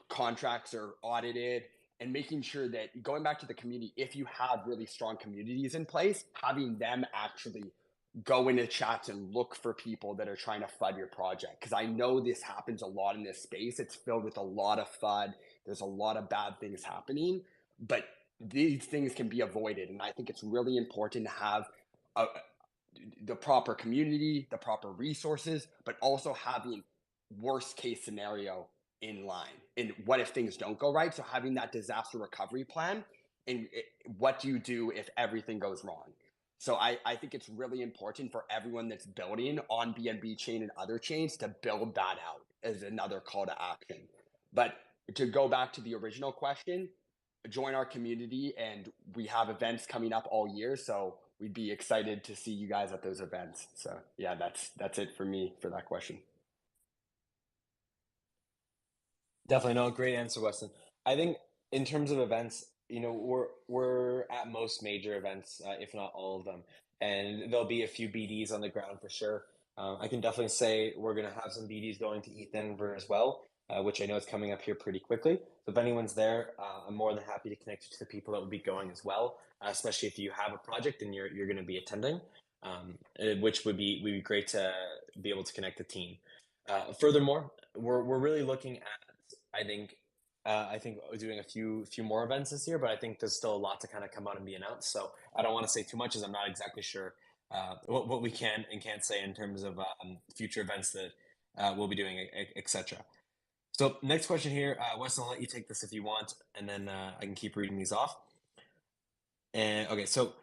contracts are audited and making sure that, going back to the community, if you have really strong communities in place, having them actually go into chats and look for people that are trying to FUD your project. Because I know this happens a lot in this space. It's filled with a lot of FUD. There's a lot of bad things happening, but these things can be avoided. And I think it's really important to have the proper community, the proper resources, but also having worst case scenario in line. And what if things don't go right? So having that disaster recovery plan, and what do you do if everything goes wrong? So I think it's really important for everyone that's building on BNB chain and other chains to build that out as another call to action. But to go back to the original question, join our community, and we have events coming up all year. So we'd be excited to see you guys at those events. So yeah, that's it for me for that question. Definitely, no, great answer, Weston. I think in terms of events, you know, we're at most major events, if not all of them, and there'll be a few BDs on the ground for sure. I can definitely say we're gonna have some BDs going to ETH Denver as well, which I know is coming up here pretty quickly. So if anyone's there, I'm more than happy to connect you to the people that will be going as well, especially if you have a project and you're going to be attending, which would be great to be able to connect the team. Furthermore, we're really looking at, I think doing a few more events this year, but I think there's still a lot to kind of come out and be announced. So I don't want to say too much, as I'm not exactly sure what we can and can't say in terms of future events that we'll be doing, etc. So next question here, Weston, I'll let you take this if you want, and then I can keep reading these off. And okay, so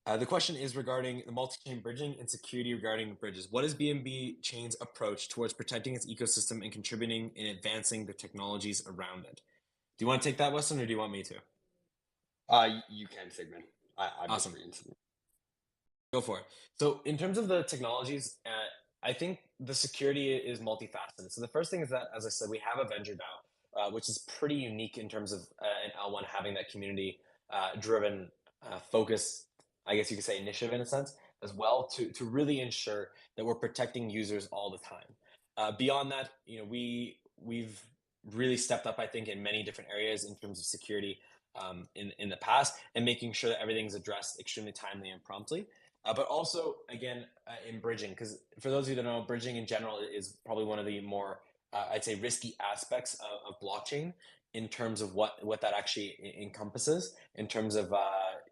the question is regarding the multi-chain bridging and security regarding bridges. What is BNB Chain's approach towards protecting its ecosystem and contributing in advancing the technologies around it? Do you want to take that, Weston, or do you want me to? You can, Sigmund. I'm awesome. Just reading something. Go for it. So in terms of the technologies, I think the security is multifaceted. So the first thing is that, as I said, we have Avenger DAO, which is pretty unique in terms of an L1 having that community driven focus, I guess you could say, initiative in a sense as well, to really ensure that we're protecting users all the time. Beyond that, you know, we've really stepped up, I think, in many different areas in terms of security in the past, and making sure that everything's addressed extremely timely and promptly. But also, again, in bridging, because for those of you that know, bridging in general is probably one of the more, I'd say, risky aspects of blockchain in terms of what that actually encompasses in terms of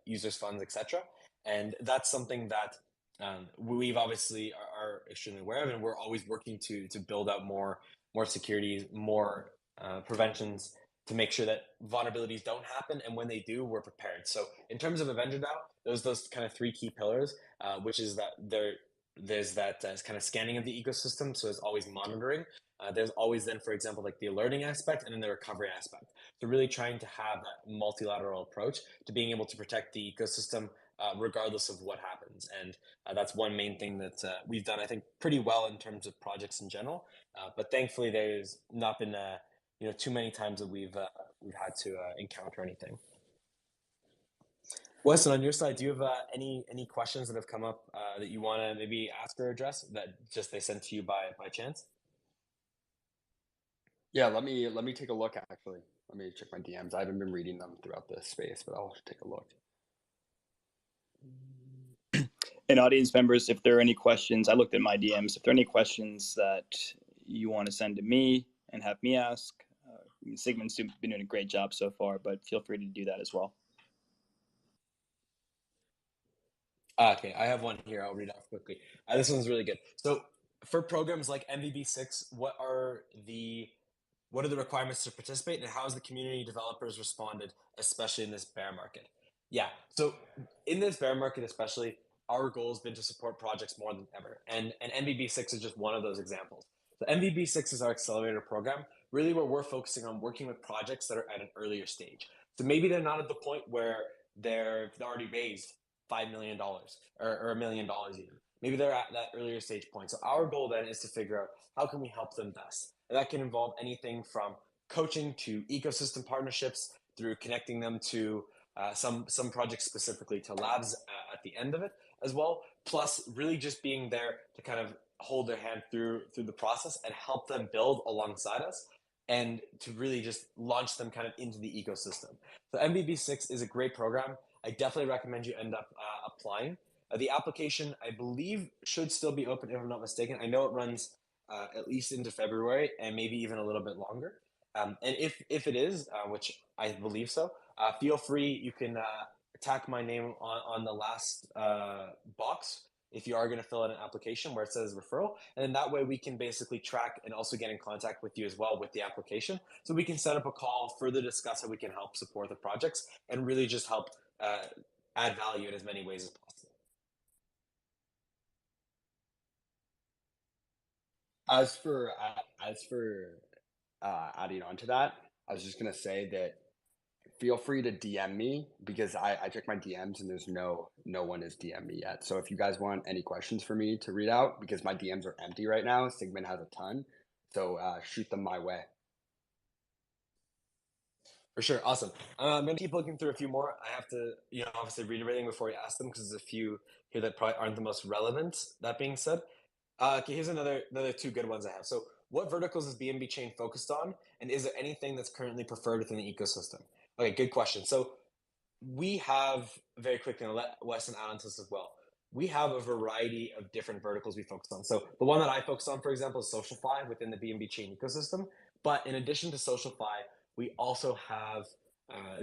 users' funds, etc. And that's something that we've obviously are extremely aware of, and we're always working to build out more securities, more preventions, to make sure that vulnerabilities don't happen, and when they do, we're prepared. So in terms of Avenger DAO, those kind of three key pillars, which is that there's that kind of scanning of the ecosystem, so there's always monitoring. There's always then, for example, like the alerting aspect, and then the recovery aspect. So really trying to have that multilateral approach to being able to protect the ecosystem regardless of what happens. And that's one main thing that we've done, I think, pretty well in terms of projects in general. But thankfully, there's not been too many times that we've had to encounter anything. Weston, on your side, do you have any questions that have come up that you want to maybe ask or address that just they sent to you by chance? Yeah, let me take a look. Actually, let me check my DMs. I haven't been reading them throughout this space, but I'll take a look. And audience members, if there are any questions, I looked at my DMs. If there are any questions that you want to send to me and have me ask, Sigmund's been doing a great job so far, but feel free to do that as well. Okay, I have one here. I'll read off quickly. This one's really good. So for programs like MVB6, what are the requirements to participate, and how has the community developers responded, especially in this bear market? Yeah, so in this bear market especially, our goal has been to support projects more than ever, and MVB6 is just one of those examples. So MVB6 is our accelerator program, really where we're focusing on working with projects that are at an earlier stage. So maybe they're not at the point where they've already raised $5 million or $1 million even. Maybe they're at that earlier stage point. So our goal then is to figure out how can we help them best. And that can involve anything from coaching to ecosystem partnerships, through connecting them to some projects specifically to labs at the end of it as well. Plus, really just being there to kind of hold their hand through the process and help them build alongside us, and to really just launch them kind of into the ecosystem. So MVB6 is a great program. I definitely recommend you end up applying. The application, I believe, should still be open if I'm not mistaken. I know it runs at least into February and maybe even a little bit longer. And if it is, which I believe so, feel free. You can tack my name on the last box if you are going to fill out an application where it says referral. And then that way we can basically track and also get in contact with you as well with the application. So we can set up a call, further discuss how we can help support the projects and really just help add value in as many ways as possible. As for adding on to that, I was just gonna say that feel free to DM me, because I check my DMs and there's no one has DM'd me yet. So if you guys want any questions for me to read out, because my DMs are empty right now, Sigmund has a ton, so shoot them my way. For sure. Awesome. I'm going to keep looking through a few more. I have to, obviously read everything before you ask them, because there's a few here that probably aren't the most relevant. That being said, okay, here's another two good ones I have. So what verticals is BNB chain focused on? And is there anything that's currently preferred within the ecosystem? Okay, good question. So we have, very quickly, and I'll let Weston add on to this as well, we have a variety of different verticals we focus on. So the one that I focus on, for example, is SocialFi within the BNB chain ecosystem. But in addition to SocialFi, we also have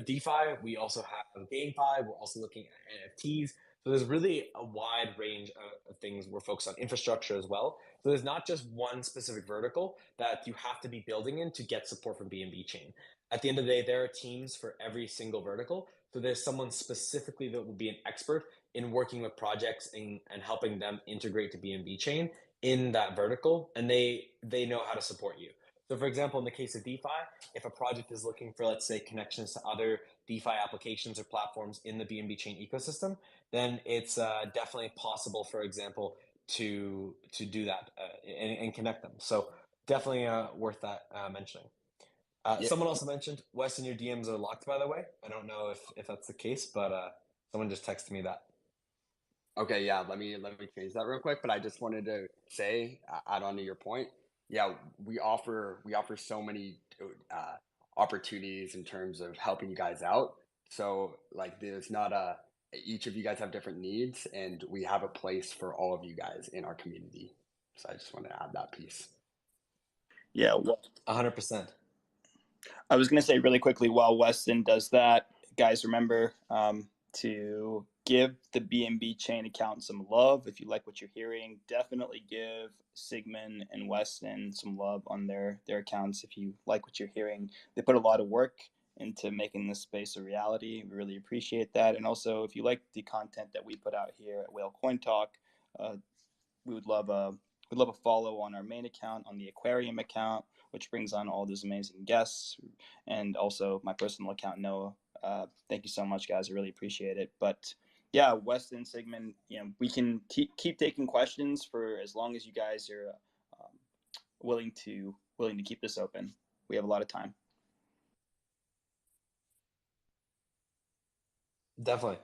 DeFi, we also have GameFi, we're also looking at NFTs. So there's really a wide range of things we're focused on, infrastructure as well. So there's not just one specific vertical that you have to be building in to get support from BNB chain. At the end of the day, there are teams for every single vertical. So there's someone specifically that will be an expert in working with projects and helping them integrate to BNB chain in that vertical, and they know how to support you. So for example, in the case of DeFi, if a project is looking for, let's say, connections to other DeFi applications or platforms in the BNB chain ecosystem, then it's definitely possible, for example, to do that and connect them. So definitely worth that mentioning. Yeah. Someone also mentioned, Weston, your DMs are locked, by the way. I don't know if that's the case, but someone just texted me that. Okay, yeah, let me change that real quick. But I just wanted to say, add on to your point. Yeah, we offer so many opportunities in terms of helping you guys out. So like, there's not each of you guys have different needs, and we have a place for all of you guys in our community. So I just want to add that piece. Yeah, well, 100%. I was going to say really quickly, while Weston does that, guys, remember to give the BNB chain account some love. If you like what you're hearing, definitely give Sigmund and Weston some love on their accounts. If you like what you're hearing, they put a lot of work into making this space a reality. We really appreciate that. And also, if you like the content that we put out here at Whale Coin Talk, we would love a follow on our main account, on the Aquarium account, which brings on all those amazing guests, and also my personal account, Noah. Thank you so much, guys. I really appreciate it. But yeah, Weston, Sigmund, we can keep taking questions for as long as you guys are willing to keep this open. We have a lot of time. Definitely.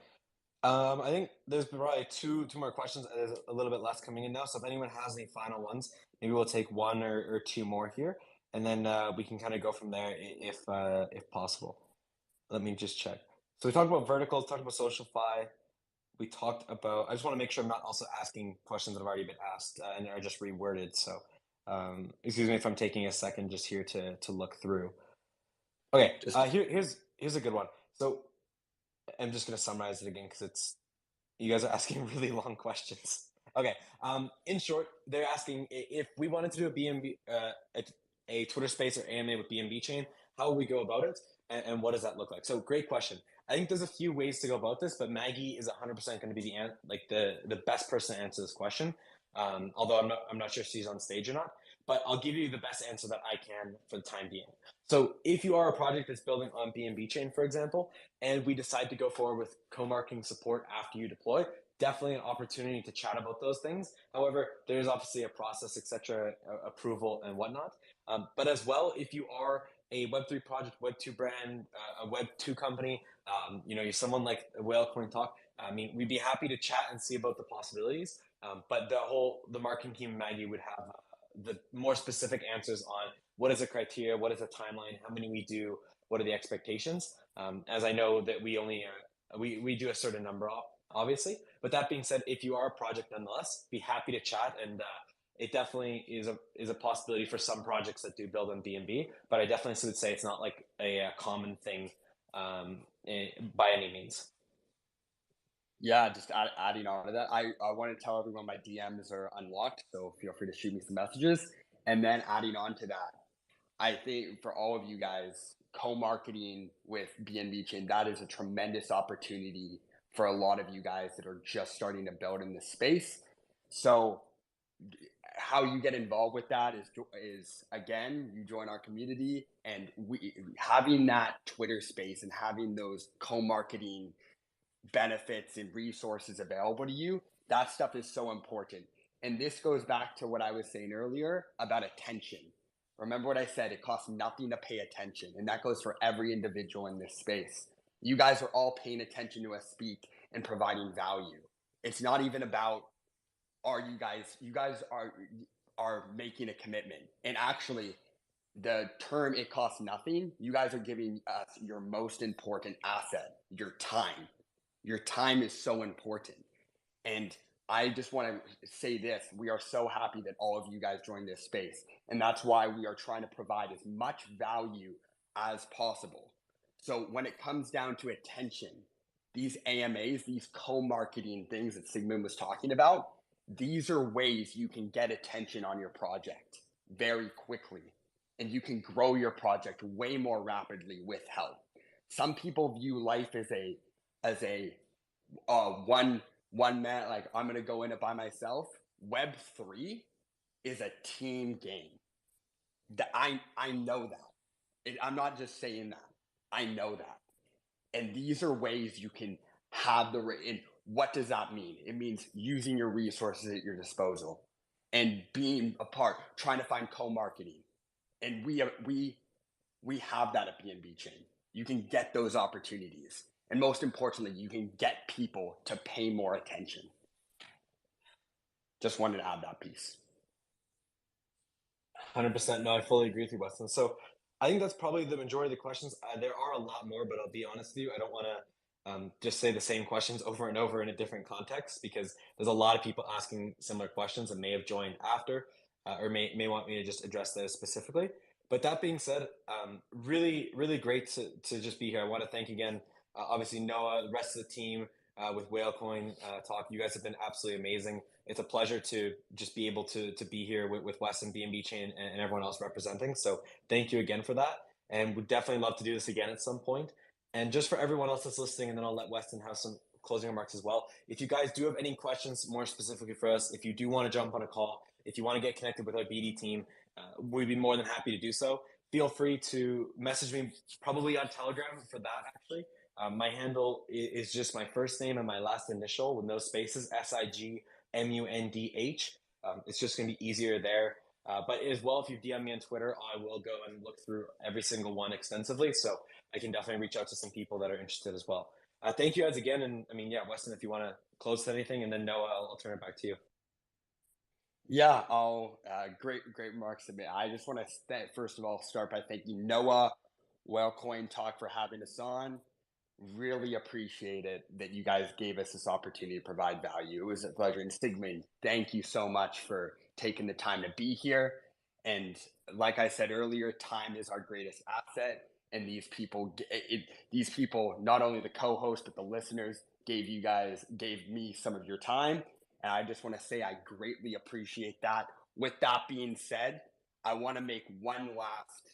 I think there's probably two more questions. There's a little bit less coming in now. So if anyone has any final ones, maybe we'll take one or two more here, and then we can kind of go from there if possible. Let me just check. So we talked about verticals, talked about SocialFi. We talked about, I just want to make sure I'm not also asking questions that have already been asked and are just reworded. So excuse me if I'm taking a second just here to look through. Okay, here's a good one. So I'm just going to summarize it again because You guys are asking really long questions. Okay. In short, they're asking if we wanted to do a BNB, a Twitter Space or AMA with BNB chain, how would we go about it, and what does that look like? So, great question. I think there's a few ways to go about this, but Maggie is 100% going to be the best person to answer this question. Although I'm not sure she's on stage or not, but I'll give you the best answer that I can for the time being. So, if you are a project that's building on BNB chain, for example, and we decide to go forward with co-marketing support after you deploy, definitely an opportunity to chat about those things. However, there's obviously a process, etc., approval and whatnot. But as well, if you are a Web3 project, Web2 brand, a Web2 company, you're someone like Whalecoin Talk. I mean, we'd be happy to chat and see about the possibilities. But the marketing team, Maggie, would have the more specific answers on what is the criteria, what is the timeline, how many we do, what are the expectations. As I know that we only we do a certain number, obviously. But that being said, if you are a project nonetheless, be happy to chat, and it definitely is a possibility for some projects that do build on BNB. But I definitely would say it's not like a common thing by any means. Yeah, just adding on to that, I want to tell everyone my DMs are unlocked, so feel free to shoot me some messages. And then adding on to that, I think for all of you guys, co-marketing with BNB Chain, that is a tremendous opportunity for a lot of you guys that are just starting to build in this space. So how you get involved with that is again, you join our community, and we having that Twitter space and having those co-marketing benefits and resources available to you, that stuff is so important. And this goes back to what I was saying earlier about attention. Remember what I said, it costs nothing to pay attention. And that goes for every individual in this space. You guys are all paying attention to us speak and providing value. It's not even about you guys are making a commitment. And actually, the term "it costs nothing," you guys are giving us your most important asset, your time. Your time is so important. And I just want to say this, we are so happy that all of you guys joined this space. And that's why we are trying to provide as much value as possible. So when it comes down to attention, these AMAs, these co-marketing things that Sigmund was talking about, these are ways you can get attention on your project very quickly. And you can grow your project way more rapidly with help. Some people view life as a one man, like I'm gonna go in it by myself. Web3 is a team game. I know that. I'm not just saying that. I know that. And these are ways you can have and what does that mean? It means using your resources at your disposal and being a part, trying to find co-marketing. And we have that at BNB Chain. You can get those opportunities. And most importantly, you can get people to pay more attention. Just wanted to add that piece. 100%. No, I fully agree with you, Weston. So I think that's probably the majority of the questions. There are a lot more, but I'll be honest with you, I don't want to just say the same questions over and over in a different context, because there's a lot of people asking similar questions and may have joined after or may want me to just address those specifically. But that being said, really, really great to just be here. I want to thank again, obviously, Noah, the rest of the team with Whalecoin Talk. You guys have been absolutely amazing. It's a pleasure to just be able to be here with Wes and BNB Chain and everyone else representing. So thank you again for that. And we'd definitely love to do this again at some point. And just for everyone else that's listening, and then I'll let Weston have some closing remarks as well. If you guys do have any questions more specifically for us, if you do want to jump on a call, if you want to get connected with our BD team, we'd be more than happy to do so. Feel free to message me, probably on Telegram for that, actually. My handle is just my first name and my last initial with no spaces, SIGMUNDH. It's just going to be easier there. But as well, if you DM me on Twitter, I will go and look through every single one extensively. So I can definitely reach out to some people that are interested as well. Thank you guys again. And I mean, yeah, Weston, if you want to close with anything, and then Noah, I'll turn it back to you. Yeah, great remarks. I just want to first of all start by thanking Noah, Whalecoin Talk for having us on. Really appreciate it that you guys gave us this opportunity to provide value. It was a pleasure. And Sigmund, thank you so much for taking the time to be here. And like I said earlier, time is our greatest asset. And these people, not only the co-host, but the listeners, gave me some of your time. And I just want to say I greatly appreciate that. With that being said, I want to make one last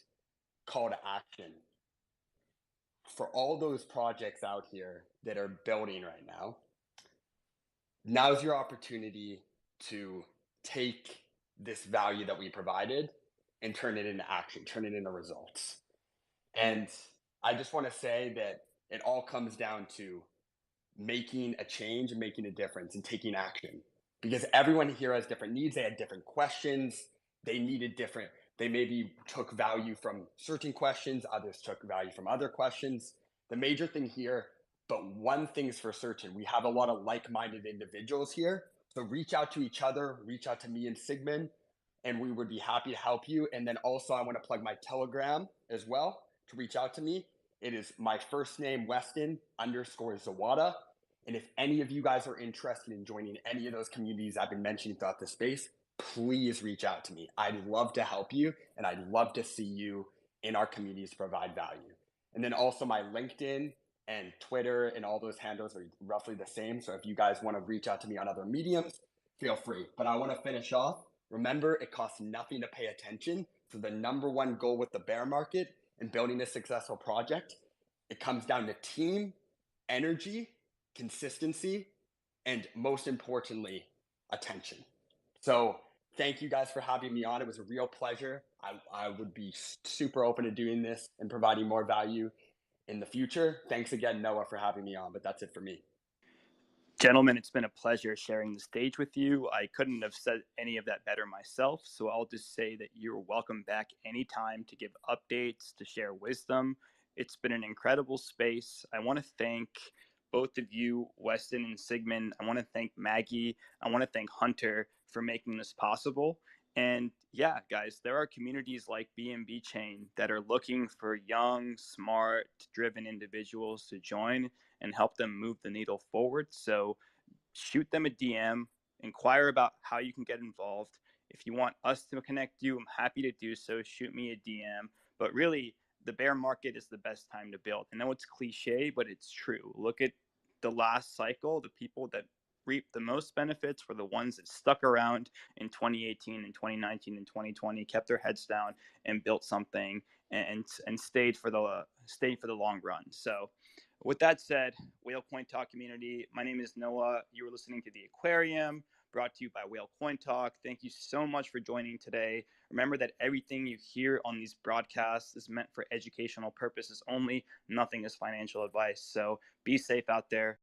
call to action for all those projects out here that are building right now. Now's your opportunity to take this value that we provided and turn it into action, turn it into results. And I just want to say that it all comes down to making a change and making a difference and taking action. Because everyone here has different needs, they had different questions, they needed different, they maybe took value from certain questions, others took value from other questions. The major thing here, but one thing's for certain, we have a lot of like-minded individuals here. So reach out to each other, reach out to me and Sigmund, and we would be happy to help you. And then also I want to plug my Telegram as well to reach out to me. It is my first name, Weston_Zawada. And if any of you guys are interested in joining any of those communities I've been mentioning throughout the space, please reach out to me. I'd love to help you, and I'd love to see you in our communities to provide value. And then also my LinkedIn and Twitter and all those handles are roughly the same. So if you guys want to reach out to me on other mediums, feel free. But I want to finish off. Remember, it costs nothing to pay attention. So the number one goal with the bear market and building a successful project, it comes down to team, energy, consistency, and most importantly, attention. So thank you guys for having me on. It was a real pleasure. I would be super open to doing this and providing more value in the future. Thanks again, Noah, for having me on, but that's it for me. Gentlemen, it's been a pleasure sharing the stage with you. I couldn't have said any of that better myself, so I'll just say that you're welcome back anytime to give updates, to share wisdom. It's been an incredible space. I want to thank both of you, Weston and Sigmund. I want to thank Maggie. I want to thank Hunter for making this possible. And yeah, guys, there are communities like BNB Chain that are looking for young, smart, driven individuals to join and help them move the needle forward. So shoot them a DM, inquire about how you can get involved. If you want us to connect you, I'm happy to do so. Shoot me a DM. But really, the bear market is the best time to build. I know it's cliche, but it's true. Look at the last cycle. The people that reaped the most benefits were the ones that stuck around in 2018 and 2019 and 2020, kept their heads down and built something and stayed for the long run. So with that said, Whale Coin Talk community, my name is Noah. You were listening to The Aquarium, brought to you by Whale Coin Talk. Thank you so much for joining today. Remember that everything you hear on these broadcasts is meant for educational purposes only. Nothing is financial advice. So be safe out there.